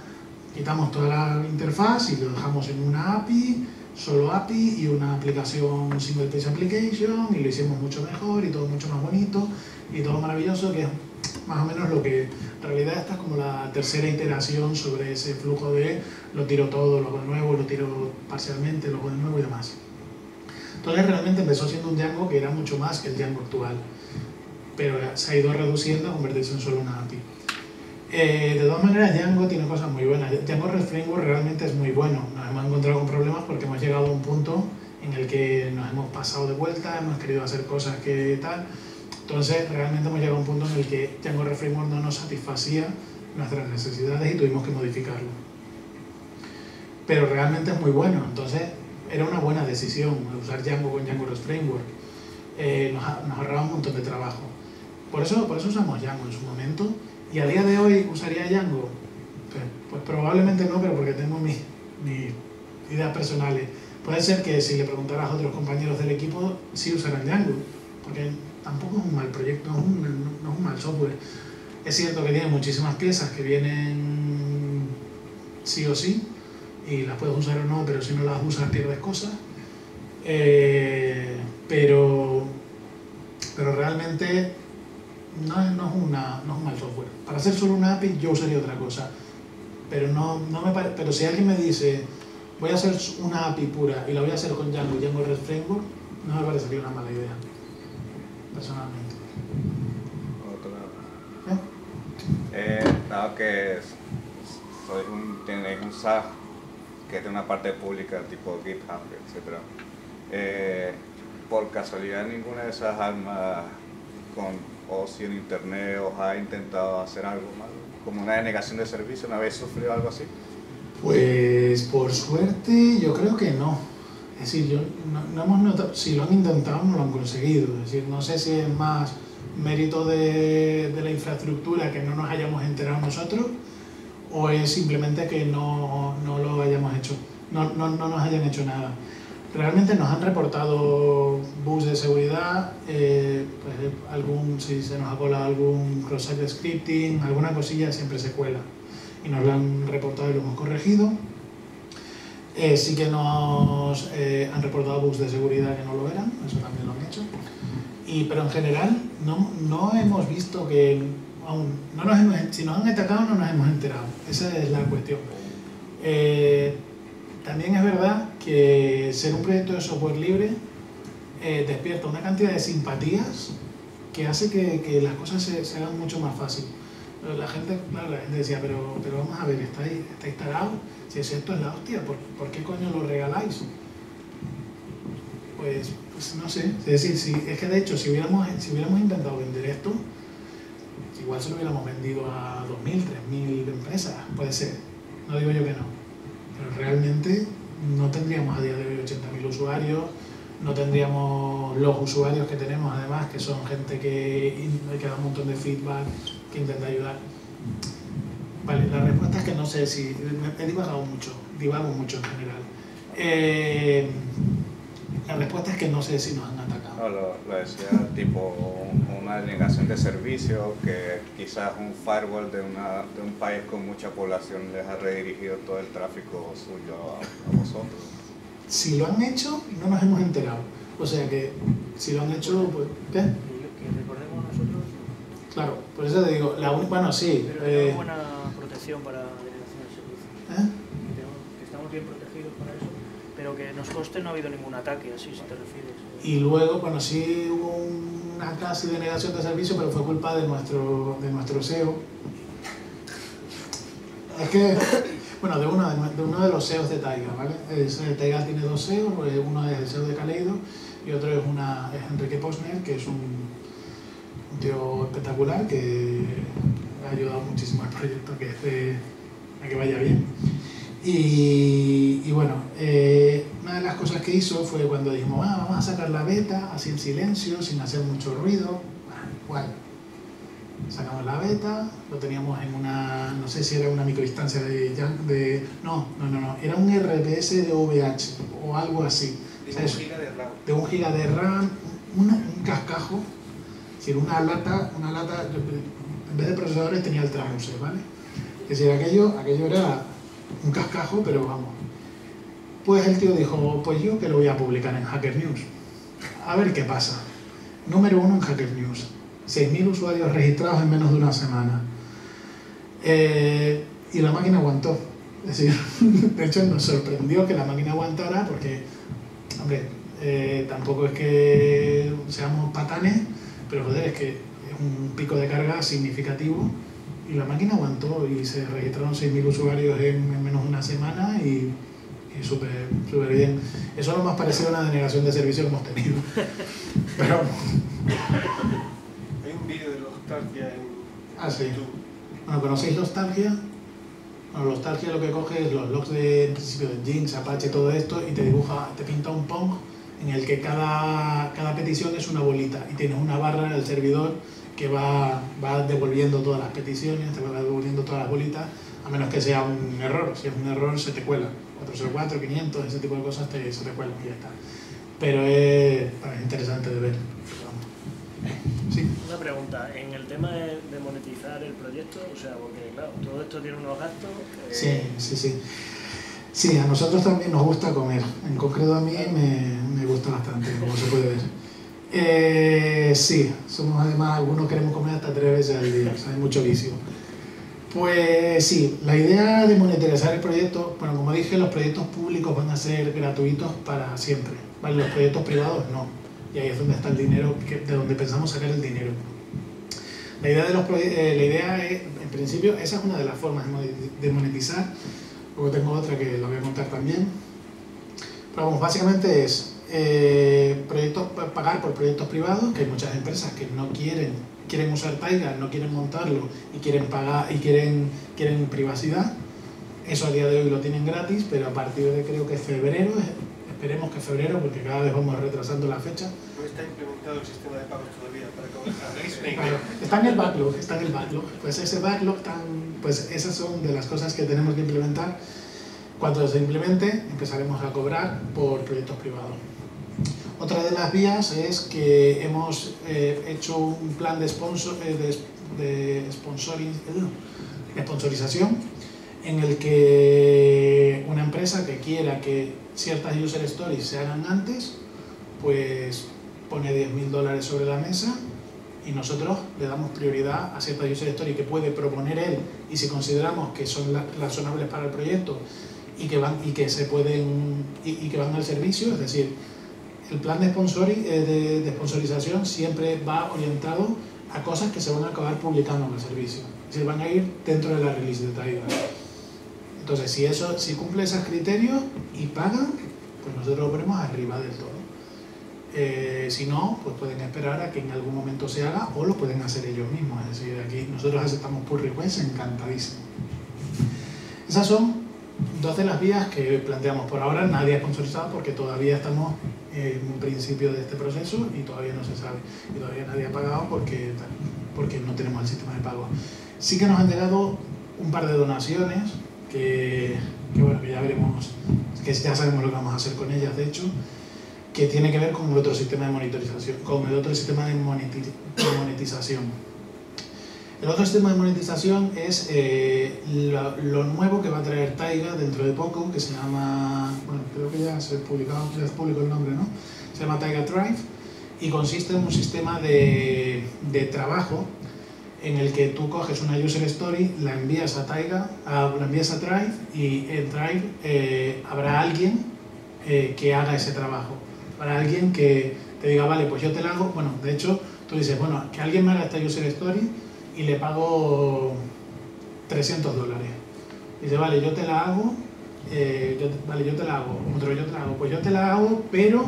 la interfaz y lo dejamos en una API, solo API y una aplicación single page application, y lo hicimos mucho mejor y todo mucho más bonito y todo maravilloso, que es más o menos lo que en realidad esta es como la tercera iteración sobre ese flujo de lo tiro todo, luego de nuevo, lo tiro parcialmente, luego de nuevo y demás. Entonces realmente empezó siendo un Django que era mucho más que el Django actual, pero se ha ido reduciendo a convertirse en solo una API. De todas maneras, Django tiene cosas muy buenas. Django REST Framework realmente es muy bueno. Nos hemos encontrado con problemas porque hemos llegado a un punto en el que nos hemos pasado de vuelta, hemos querido hacer cosas que tal. Entonces, realmente hemos llegado a un punto en el que Django REST Framework no nos satisfacía nuestras necesidades y tuvimos que modificarlo. Pero realmente es muy bueno. Entonces, era una buena decisión usar Django con Django REST Framework. Nos ahorraba un montón de trabajo. Por eso usamos Django en su momento. Y a día de hoy usaría Django. Pues probablemente no, pero porque tengo mis ideas personales. Puede ser que si le preguntaras a otros compañeros del equipo, sí usaran Django, porque tampoco es un mal proyecto, no es un mal software. Es cierto que tiene muchísimas piezas que vienen sí o sí, y las puedes usar o no, pero si no las usas pierdes cosas. Pero realmente no es un mal software. Para hacer solo una API yo usaría otra cosa, pero pero si alguien me dice voy a hacer una API pura y la voy a hacer con Django y Django REST Framework, no me parecería una mala idea, personalmente. Dado que tenéis un SaaS que tiene una parte pública tipo GitHub, etc. Por casualidad, ninguna de esas almas con ocio en internet os ha intentado hacer algo malo, como una denegación de servicio? ¿No habéis sufrido algo así? Pues por suerte yo creo que no. Es decir, no hemos notado, si lo han intentado no lo han conseguido. Es decir, no sé si es más mérito de la infraestructura que no nos hayamos enterado nosotros, o es simplemente que no lo hayamos hecho, no nos hayan hecho nada. Realmente nos han reportado bugs de seguridad, pues si se nos ha colado algún cross-site scripting, alguna cosilla siempre se cuela. Y nos lo han reportado y lo hemos corregido. Sí que nos han reportado bugs de seguridad que no lo eran, eso también lo han hecho. Pero en general no hemos visto que aún, si nos han atacado no nos hemos enterado, esa es la cuestión. También es verdad que ser un proyecto de software libre despierta una cantidad de simpatías que hace que las cosas se hagan mucho más fácil. La gente decía, pero vamos a ver, está instalado, si esto es la hostia, ¿por qué coño lo regaláis? Pues no sé, es decir, es que de hecho si hubiéramos intentado vender esto, igual se lo hubiéramos vendido a 2.000, 3.000 empresas, puede ser, no digo yo que no, pero realmente no tendríamos a día de hoy 80.000 usuarios, no tendríamos los usuarios que tenemos además, que son gente que da un montón de feedback, que intenta ayudar. Vale, la respuesta es que no sé si... He divago mucho en general. La respuesta es que no sé si nos han atacado. No, lo decía tipo una denegación de servicio, que quizás un firewall de un país con mucha población les ha redirigido todo el tráfico suyo a vosotros. Si lo han hecho, no nos hemos enterado. O sea que si lo han hecho, pues... ¿qué? Que recordemos nosotros... Claro, por eso te digo, bueno, sí. Pero tenemos buena protección para denegación de servicio. Que estamos bien protegidos para eso, pero que nos conste no ha habido ningún ataque, así si te refieres. Y luego, bueno, sí hubo una casi denegación de servicio, pero fue culpa de nuestro SEO. Es que, bueno, de uno de los SEOs de Taiga, ¿vale? Taiga tiene dos SEOs, uno es el SEO de Kaleido y y otro es Enrique Posner, que es un tío espectacular que ha ayudado muchísimo al proyecto a que vaya bien. Y bueno, una de las cosas que hizo fue cuando dijimos, vamos a sacar la beta así en silencio, sin hacer mucho ruido. Igual, sacamos la beta, lo teníamos en una, no sé si era una microinstancia no, era un RPS de VH o algo así. De 1 giga de RAM. De 1 giga de RAM, un cascajo, es decir, una lata, en vez de procesadores tenía el Tramuse, ¿vale? Es decir, aquello era un cascajo, pero vamos. Pues el tío dijo, pues yo que lo voy a publicar en Hacker News. A ver qué pasa. Número 1 en Hacker News. 6.000 usuarios registrados en menos de una semana. Y la máquina aguantó. Es decir, de hecho nos sorprendió que la máquina aguantara porque, hombre, tampoco es que seamos patanes, pero joder, es que es un pico de carga significativo y la máquina aguantó y se registraron 6.000 usuarios en menos de una semana y súper bien. Eso es lo más parecido a una denegación de servicio que hemos tenido. Pero hay un vídeo de Nostalgia en sí. YouTube. Bueno, ¿conocéis Nostalgia? Bueno, Nostalgia lo que coge es los logs de, en principio, de Jinx, Apache, todo esto y te pinta un Pong en el que cada petición es una bolita y tienes una barra en el servidor que va devolviendo todas las peticiones, te va devolviendo todas las bolitas, a menos que sea un error. Si es un error se te cuela. 404, 500, ese tipo de cosas se te cuelan y ya está. Pero es interesante de ver. Sí. Una pregunta, en el tema de monetizar el proyecto, o sea, porque claro, todo esto tiene unos gastos. Sí, a nosotros también nos gusta comer. En concreto a mí me gusta bastante, como se puede ver. Sí, somos además, algunos queremos comer hasta 3 veces al día, o sea, hay mucho vicio. Pues sí, la idea de monetizar el proyecto, bueno, como dije, los proyectos públicos van a ser gratuitos para siempre, ¿vale? Los proyectos privados no, y ahí es donde está el dinero, de donde pensamos sacar el dinero. La idea es, en principio, esa es una de las formas de monetizar. Luego tengo otra que la voy a contar también. Pero vamos, básicamente es pagar por proyectos privados, que hay muchas empresas que no quieren usar Taiga, no quieren montarlo y quieren pagar y quieren privacidad. Eso a día de hoy lo tienen gratis, pero a partir de creo que febrero, esperemos que febrero, porque cada vez vamos retrasando la fecha. No está implementado el sistema de pagos todavía para que Claro, está en el backlog. Pues ese backlog, pues esas son de las cosas que tenemos que implementar. Cuando se implemente, empezaremos a cobrar por proyectos privados. Otra de las vías es que hemos hecho un plan de sponsorización en el que una empresa que quiera que ciertas user stories se hagan antes, pues pone $10.000 sobre la mesa y nosotros le damos prioridad a ciertas user stories que puede proponer él y si consideramos que son razonables para el proyecto y que van al servicio, es decir, el plan de sponsorización siempre va orientado a cosas que se van a acabar publicando en el servicio. Es decir, van a ir dentro de la release de Taiga. Entonces, si cumple esos criterios y pagan, pues nosotros lo ponemos arriba del todo. Si no, pues pueden esperar a que en algún momento se haga o lo pueden hacer ellos mismos. Es decir, aquí nosotros aceptamos pull requests, encantadísimo. Esas son 2 de las vías que planteamos. Por ahora nadie ha sponsorizado porque todavía estamos en un principio de este proceso y todavía no se sabe. Y todavía nadie ha pagado porque no tenemos el sistema de pago. Sí que nos han llegado un par de donaciones que ya veremos, que ya sabemos lo que vamos a hacer con ellas, de hecho, que tiene que ver con el otro sistema de monitorización, con el otro sistema de monetización. El otro sistema de monetización es lo nuevo que va a traer Taiga dentro de poco, que se llama, bueno, creo que ya se publicó el nombre, ¿no? Se llama Taiga Drive y consiste en un sistema de trabajo en el que tú coges una user story, la envías a Taiga, la envías a Drive y en Drive habrá alguien que haga ese trabajo. Para alguien que te diga, vale, pues yo te la hago, bueno, de hecho, tú dices, bueno, que alguien me haga esta user story y le pago $300. Dice, vale, yo te la hago, pues yo te la hago, pero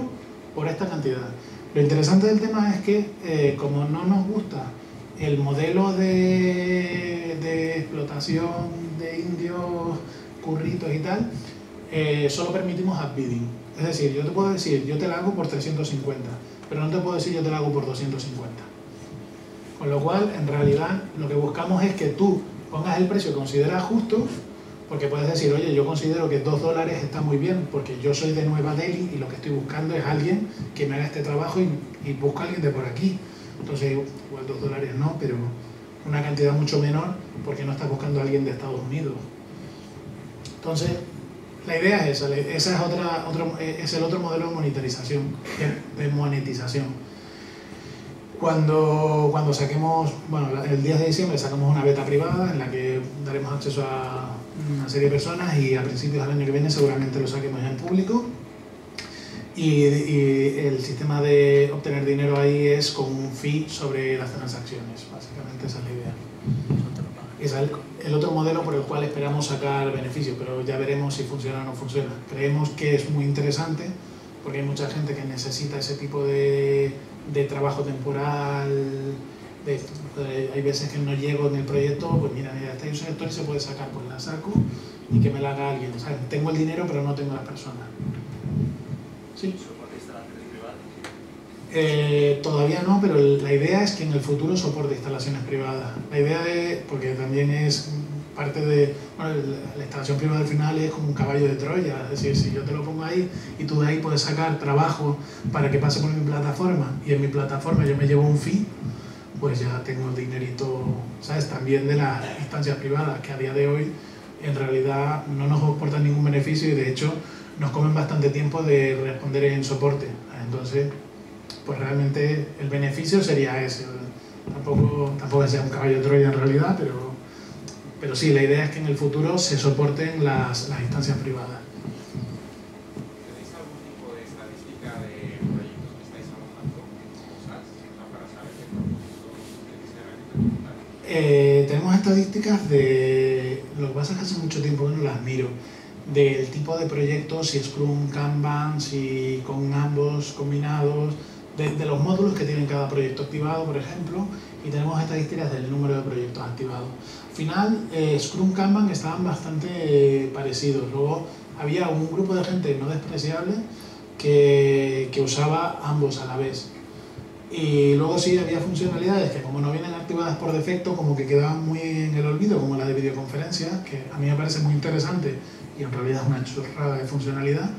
por esta cantidad. Lo interesante del tema es que como no nos gusta el modelo de explotación de indios, curritos y tal, solo permitimos upbidding. Es decir, yo te puedo decir, yo te la hago por 350, pero no te puedo decir yo te la hago por 250. Con lo cual, en realidad, lo que buscamos es que tú pongas el precio que consideras justo, porque puedes decir, oye, yo considero que $2 está muy bien, porque yo soy de Nueva Delhi y lo que estoy buscando es alguien que me haga este trabajo y busco a alguien de por aquí. Entonces, igual $2 no, pero una cantidad mucho menor, porque no estás buscando a alguien de Estados Unidos. Entonces, la idea es esa, es el otro modelo de monetización, Cuando saquemos, bueno, el 10 de diciembre sacamos una beta privada en la que daremos acceso a una serie de personas y a principios del año que viene seguramente lo saquemos ya en público. Y el sistema de obtener dinero ahí es con un fee sobre las transacciones, básicamente esa es la idea. Es el otro modelo por el cual esperamos sacar beneficios, pero ya veremos si funciona o no funciona. Creemos que es muy interesante porque hay mucha gente que necesita ese tipo de trabajo temporal. Hay veces que no llego en el proyecto, pues mira, está ahí un sector y se puede sacar, pues la saco y que me la haga alguien. O sea, tengo el dinero pero no tengo las personas. ¿Sí? ¿Soporte de instalaciones privadas? Todavía no, pero la idea es que en el futuro soporte instalaciones privadas. La idea de, porque también es parte de, bueno, la instalación privada al final es como un caballo de Troya, es decir, si yo te lo pongo ahí y tú de ahí puedes sacar trabajo para que pase por mi plataforma y en mi plataforma yo me llevo un fee, pues ya tengo dinerito, ¿sabes? También de las instancias privadas que a día de hoy en realidad no nos aportan ningún beneficio y de hecho nos comen bastante tiempo de responder en soporte. Entonces, pues realmente el beneficio sería ese. Tampoco sea un caballo de Troya en realidad, pero sí, la idea es que en el futuro se soporten las instancias privadas. ¿Tenéis algún tipo de estadística de proyectos que estáis alojando cosas para saber qué procesos Tenemos estadísticas de, lo que pasa es que hace mucho tiempo que no las miro, del tipo de proyectos, si Scrum, Kanban, si con ambos combinados, de los módulos que tienen cada proyecto activado, por ejemplo, y tenemos estadísticas del número de proyectos activados. Al final, Scrum, Kanban estaban bastante parecidos. Luego había un grupo de gente no despreciable que usaba ambos a la vez. Y luego sí había funcionalidades que como no vienen activadas por defecto, como que quedaban muy en el olvido, como la de videoconferencia, que a mí me parece muy interesante y en realidad es una chorrada de funcionalidad,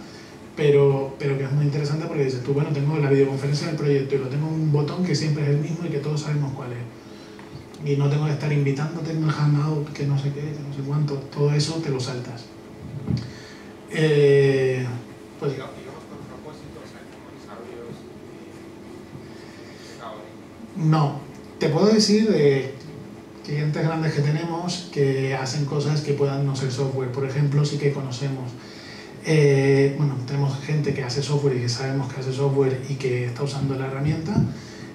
pero que es muy interesante porque dices tú, bueno, tengo la videoconferencia del proyecto y lo tengo un botón que siempre es el mismo y que todos sabemos cuál es. Y no tengo que estar invitándote en el Hangout, que no sé qué, que no sé cuánto, todo eso te lo saltas. Pues, digamos con propósito, o sea, como desarrollos no, te puedo decir de clientes grandes que tenemos que hacen cosas que puedan no ser software. Por ejemplo, sí que conocemos, bueno, tenemos gente que hace software y que sabemos que hace software y que está usando la herramienta.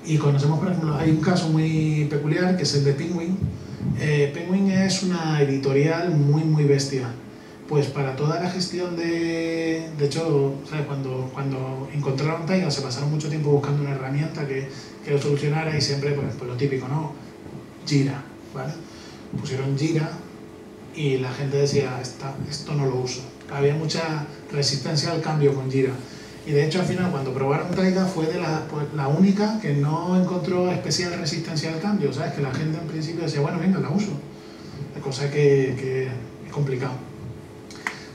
Y conocemos, por ejemplo, hay un caso muy peculiar que es el de Penguin. Penguin es una editorial muy bestia. Pues para toda la gestión de hecho, ¿sabes? Cuando encontraron Taiga se pasaron mucho tiempo buscando una herramienta que lo solucionara y siempre, pues lo típico, ¿no? Jira, ¿vale? Pusieron Jira y la gente decía, esto no lo uso. Había mucha resistencia al cambio con Jira. Y de hecho al final cuando probaron Taiga fue de la única que no encontró especial resistencia al cambio, ¿sabes? Que la gente en principio decía, bueno, venga, la uso. Cosa que es complicado.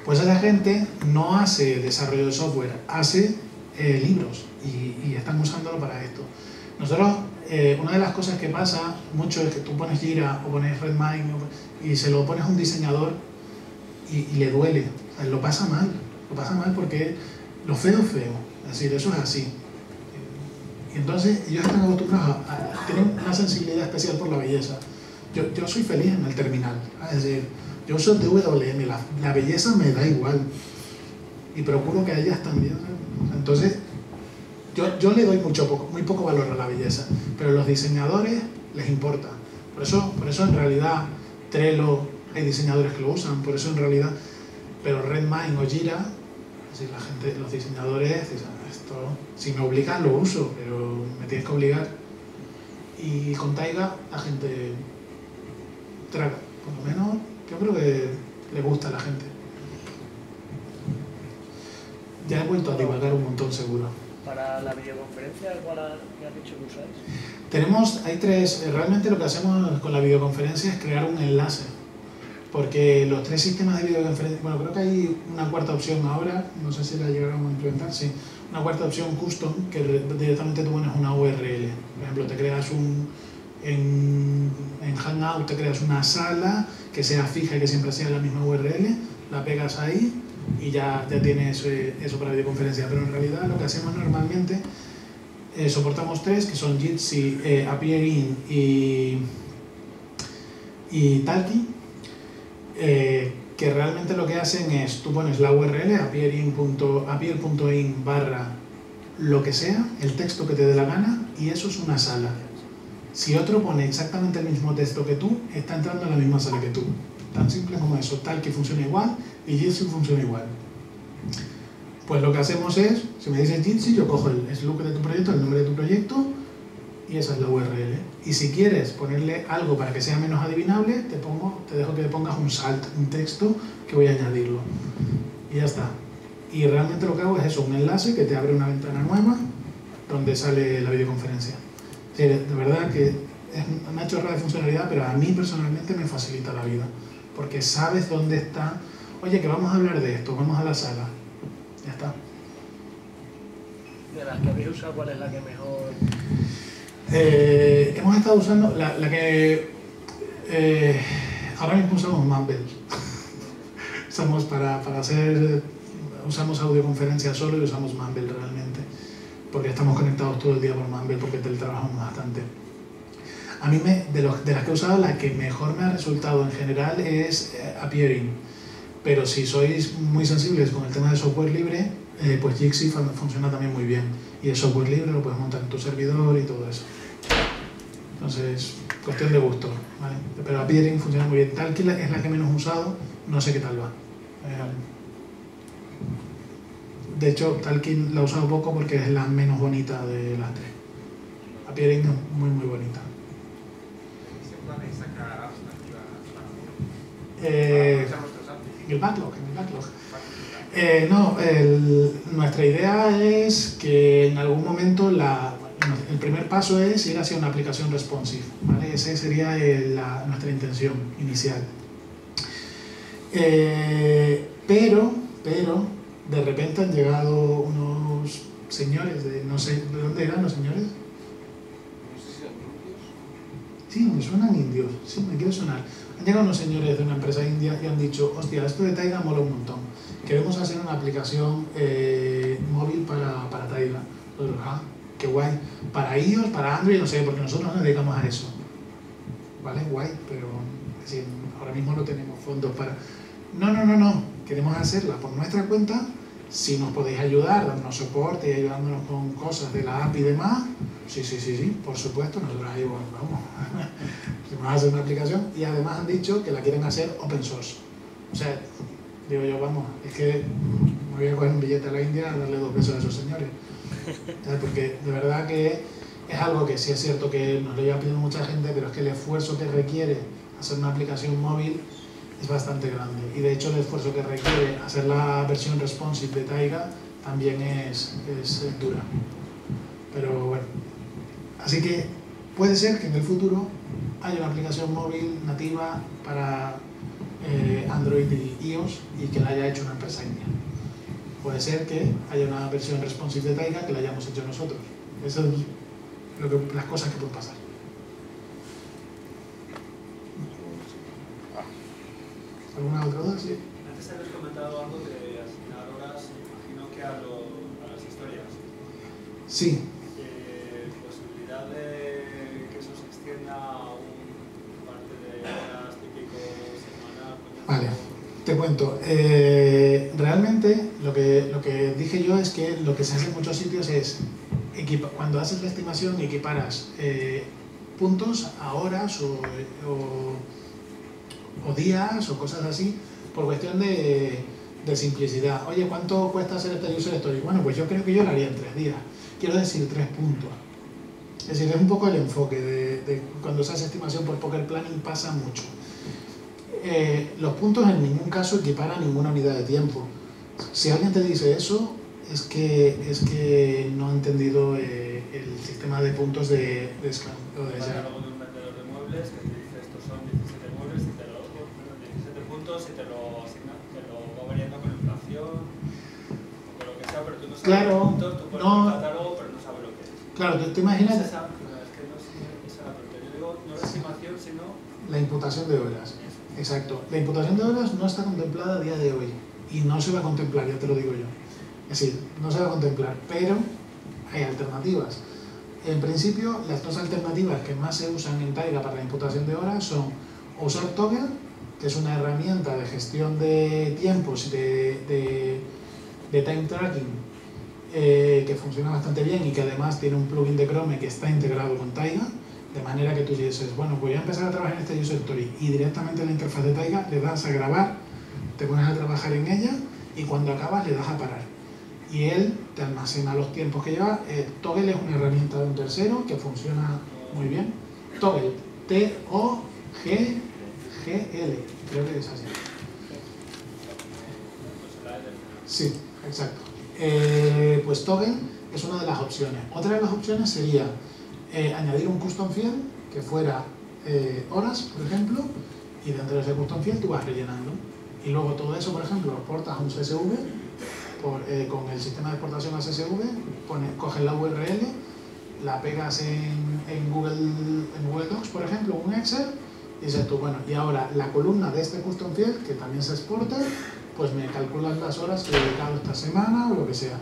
Pues esa gente no hace desarrollo de software, hace libros y están usándolo para esto. Nosotros, una de las cosas que pasa mucho es que tú pones Jira o pones Redmine y se lo pones a un diseñador y le duele, o sea, lo pasa mal porque lo feo es feo, es decir, eso es así. Y entonces ellos están acostumbrados tienen una sensibilidad especial por la belleza. Yo soy feliz en el terminal, es decir, yo uso DWM, la belleza me da igual y procuro que a ellas también. Entonces, yo le doy muy poco valor a la belleza, pero a los diseñadores les importa. Por eso en realidad Trello, hay diseñadores que lo usan, por eso en realidad, pero Redmine o Jira, es decir, la gente, los diseñadores dicen, esto, si me obligan lo uso, pero me tienes que obligar. Y con Taiga la gente traga, por lo menos yo creo que le gusta a la gente. Ya he vuelto a divagar un montón, seguro. Para la videoconferencia, ¿cuál me has dicho que usáis? Hay tres, realmente lo que hacemos con la videoconferencia es crear un enlace, porque los tres sistemas de videoconferencia, bueno, creo que hay una cuarta opción ahora, no sé si la llegaron a implementar, sí, una cuarta opción custom, que directamente tú pones una URL. Por ejemplo, te creas en Hangout te creas una sala que sea fija y que siempre sea la misma URL, la pegas ahí y ya tienes eso para videoconferencia. Pero en realidad lo que hacemos normalmente, soportamos tres, que son Jitsi, Appearin y Talky, que realmente lo que hacen es, tú pones la URL, appear.in lo que sea, el texto que te dé la gana, y eso es una sala. Si otro pone exactamente el mismo texto que tú, está entrando en la misma sala que tú. Tan simple como eso. Talky funciona igual y Jitsi funciona igual. Pues lo que hacemos es, si me dices Jitsi, yo cojo el slug de tu proyecto, el nombre de tu proyecto, y esa es la URL. Y si quieres ponerle algo para que sea menos adivinable, te dejo que le pongas un salt, un texto, que voy a añadirlo. Y ya está. Y realmente lo que hago es eso, un enlace que te abre una ventana nueva donde sale la videoconferencia. De verdad que es una chorrada de funcionalidad, pero a mí personalmente me facilita la vida. Porque sabes dónde está. Oye, que vamos a hablar de esto, vamos a la sala. Ya está. De las que habéis usado, ¿cuál es la que mejor...? Hemos estado usando la que ahora mismo usamos Mumble. Usamos para hacer, usamos audioconferencia solo y usamos Mumble realmente, porque estamos conectados todo el día por Mumble, porque teletrabajamos bastante. A mí de las que he usado, la que mejor me ha resultado en general es Appearin, pero si sois muy sensibles con el tema de software libre, pues Jitsi funciona también muy bien, y el software libre lo puedes montar en tu servidor y todo eso. Entonces, cuestión de gusto, ¿vale? Pero Appearin funciona muy bien. Talky es la que menos he usado, no sé qué tal va. De hecho, Talky la he usado poco porque es la menos bonita de las tres. Appearin es muy muy bonita. En el backlog. No, nuestra idea es que en algún momento el primer paso es ir hacia una aplicación responsive, ¿vale? Esa sería nuestra intención inicial. Pero de repente han llegado unos señores no sé, ¿de dónde eran los señores? Sí, me suenan indios, sí, me quiere sonar. Han llegado unos señores de una empresa india y han dicho, hostia, esto de Taiga mola un montón. Queremos hacer una aplicación móvil para Taiga. Qué guay. Para iOS, para Android, no sé, porque nosotros nos dedicamos a eso. ¿Vale? Guay, pero es decir, ahora mismo no tenemos fondos para... No. Queremos hacerla por nuestra cuenta. Si nos podéis ayudar, dándonos soporte y ayudándonos con cosas de la app y demás, sí, por supuesto, nosotros ahí vamos. Vamos a hacer una aplicación y además han dicho que la quieren hacer open source. O sea, digo yo, vamos, es que me voy a coger un billete a la India a darle 2 pesos a esos señores. Porque de verdad que es algo que sí es cierto que nos lo lleva pidiendo mucha gente, pero es que el esfuerzo que requiere hacer una aplicación móvil es bastante grande. Y de hecho el esfuerzo que requiere hacer la versión responsive de Taiga también es dura. Pero bueno, así que puede ser que en el futuro haya una aplicación móvil nativa para Android y iOS y que la haya hecho una empresa india. Puede ser que haya una versión responsive de Taiga que la hayamos hecho nosotros. Esas son las cosas que pueden pasar. ¿Alguna otra duda? Sí. Antes habéis comentado algo de asignar horas, imagino que a las historias. Sí. Posibilidad de que eso se extienda a un parte de horas típico semanal. Vale, te cuento. Realmente lo que dije yo es que lo que se hace en muchos sitios es, cuando haces la estimación, equiparas puntos a horas o días o cosas así, por cuestión de de simplicidad. Oye, ¿cuánto cuesta hacer esta user story? Bueno, pues yo creo que yo la haría en 3 días. Quiero decir 3 puntos. Es decir, es un poco el enfoque de cuando se hace estimación por poker planning, pasa mucho. Los puntos en ningún caso equiparan ninguna unidad de tiempo. Si alguien te dice eso, es que no ha entendido el sistema de puntos de Scrum. Algo de un vendedor de muebles que te dice estos son 17 muebles y 17 puntos y te lo asigna, te lo va variando con inflación o con lo que sea, pero tú no sabes claro, los puntos, tú pones un catálogo pero no sabes lo que es. Claro, te imaginas... Es que no es esa la pregunta. Yo digo, no la estimación, sino... La imputación de horas. Exacto. La imputación de horas no está contemplada a día de hoy y no se va a contemplar, ya te lo digo yo. Es decir, no se va a contemplar, pero hay alternativas. En principio, las 2 alternativas que más se usan en Taiga para la imputación de horas son usar Toggle, que es una herramienta de gestión de tiempos y de time tracking que funciona bastante bien y que además tiene un plugin de Chrome que está integrado con Taiga, de manera que tú dices, bueno, voy a empezar a trabajar en este user story y directamente en la interfaz de Taiga le das a grabar, te pones a trabajar en ella y cuando acabas le das a parar. Y él te almacena los tiempos que lleva. Toggle es una herramienta de un tercero que funciona muy bien. Toggle, T-O-G-G-L, creo que es así. Sí, exacto. Pues Toggle es una de las opciones. Otra de las opciones sería añadir un custom field que fuera horas, por ejemplo, y dentro de ese custom field tú vas rellenando. Y luego todo eso, por ejemplo, lo exportas a un CSV. Con el sistema de exportación a CSV, coges la URL, la pegas en Google Docs, por ejemplo, un Excel, y dices tú, bueno, y ahora la columna de este custom field, que también se exporta, pues me calculas las horas que he dedicado esta semana o lo que sea.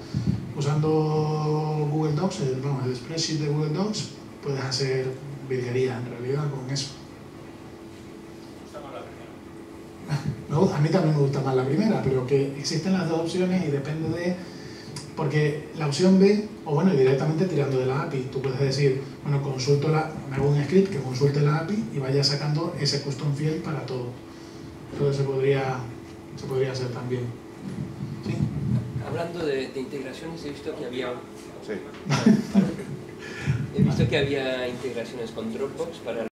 Usando Google Docs, el spreadsheet de Google Docs, puedes hacer virguería en realidad con eso. A mí también me gusta más la primera, pero que existen las 2 opciones y depende de... Porque la opción B, o bueno, directamente tirando de la API, tú puedes decir, bueno, me hago un script que consulte la API y vaya sacando ese custom field para todo. Todo se podría hacer también. ¿Sí? Hablando de integraciones, he visto que había... Sí. He visto que había integraciones con Dropbox para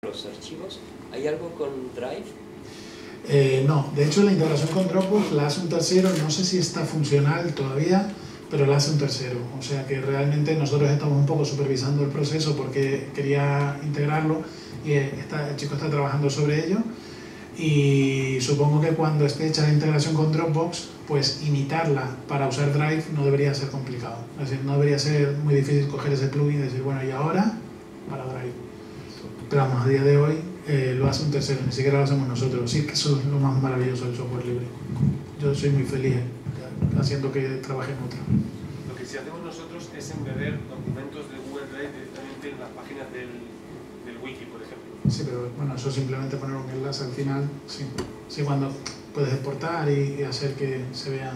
los archivos. ¿Hay algo con Drive? No, de hecho la integración con Dropbox la hace un tercero, no sé si está funcional todavía, pero la hace un tercero. O sea que realmente nosotros estamos un poco supervisando el proceso porque quería integrarlo y el chico está trabajando sobre ello. Y supongo que cuando esté hecha la integración con Dropbox, pues imitarla para usar Drive no debería ser complicado. Es decir, no debería ser muy difícil coger ese plugin y decir, bueno, y ahora para Drive. Pero vamos, a día de hoy lo hace un tercero, ni siquiera lo hacemos nosotros. Sí, que eso es lo más maravilloso del software libre. Yo soy muy feliz haciendo que trabaje en otra. Lo que sí hacemos nosotros es embeber documentos de Google Drive directamente en las páginas del wiki, por ejemplo. Sí, pero bueno, eso simplemente poner un enlace al final, sí. Sí, cuando puedes exportar y hacer que se vean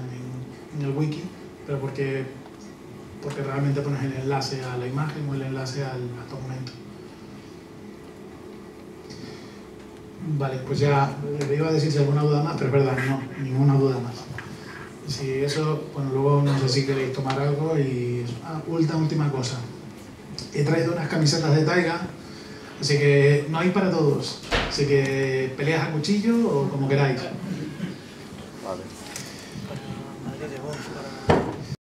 en el wiki, pero porque realmente pones el enlace a la imagen o el enlace al documento. Vale, pues ya le iba a decir si alguna duda más, pero es verdad, no, ninguna duda más. Si eso, bueno, luego no sé si queréis tomar algo y... última cosa. He traído unas camisetas de Taiga, así que no hay para todos. Así que peleas a cuchillo o como queráis.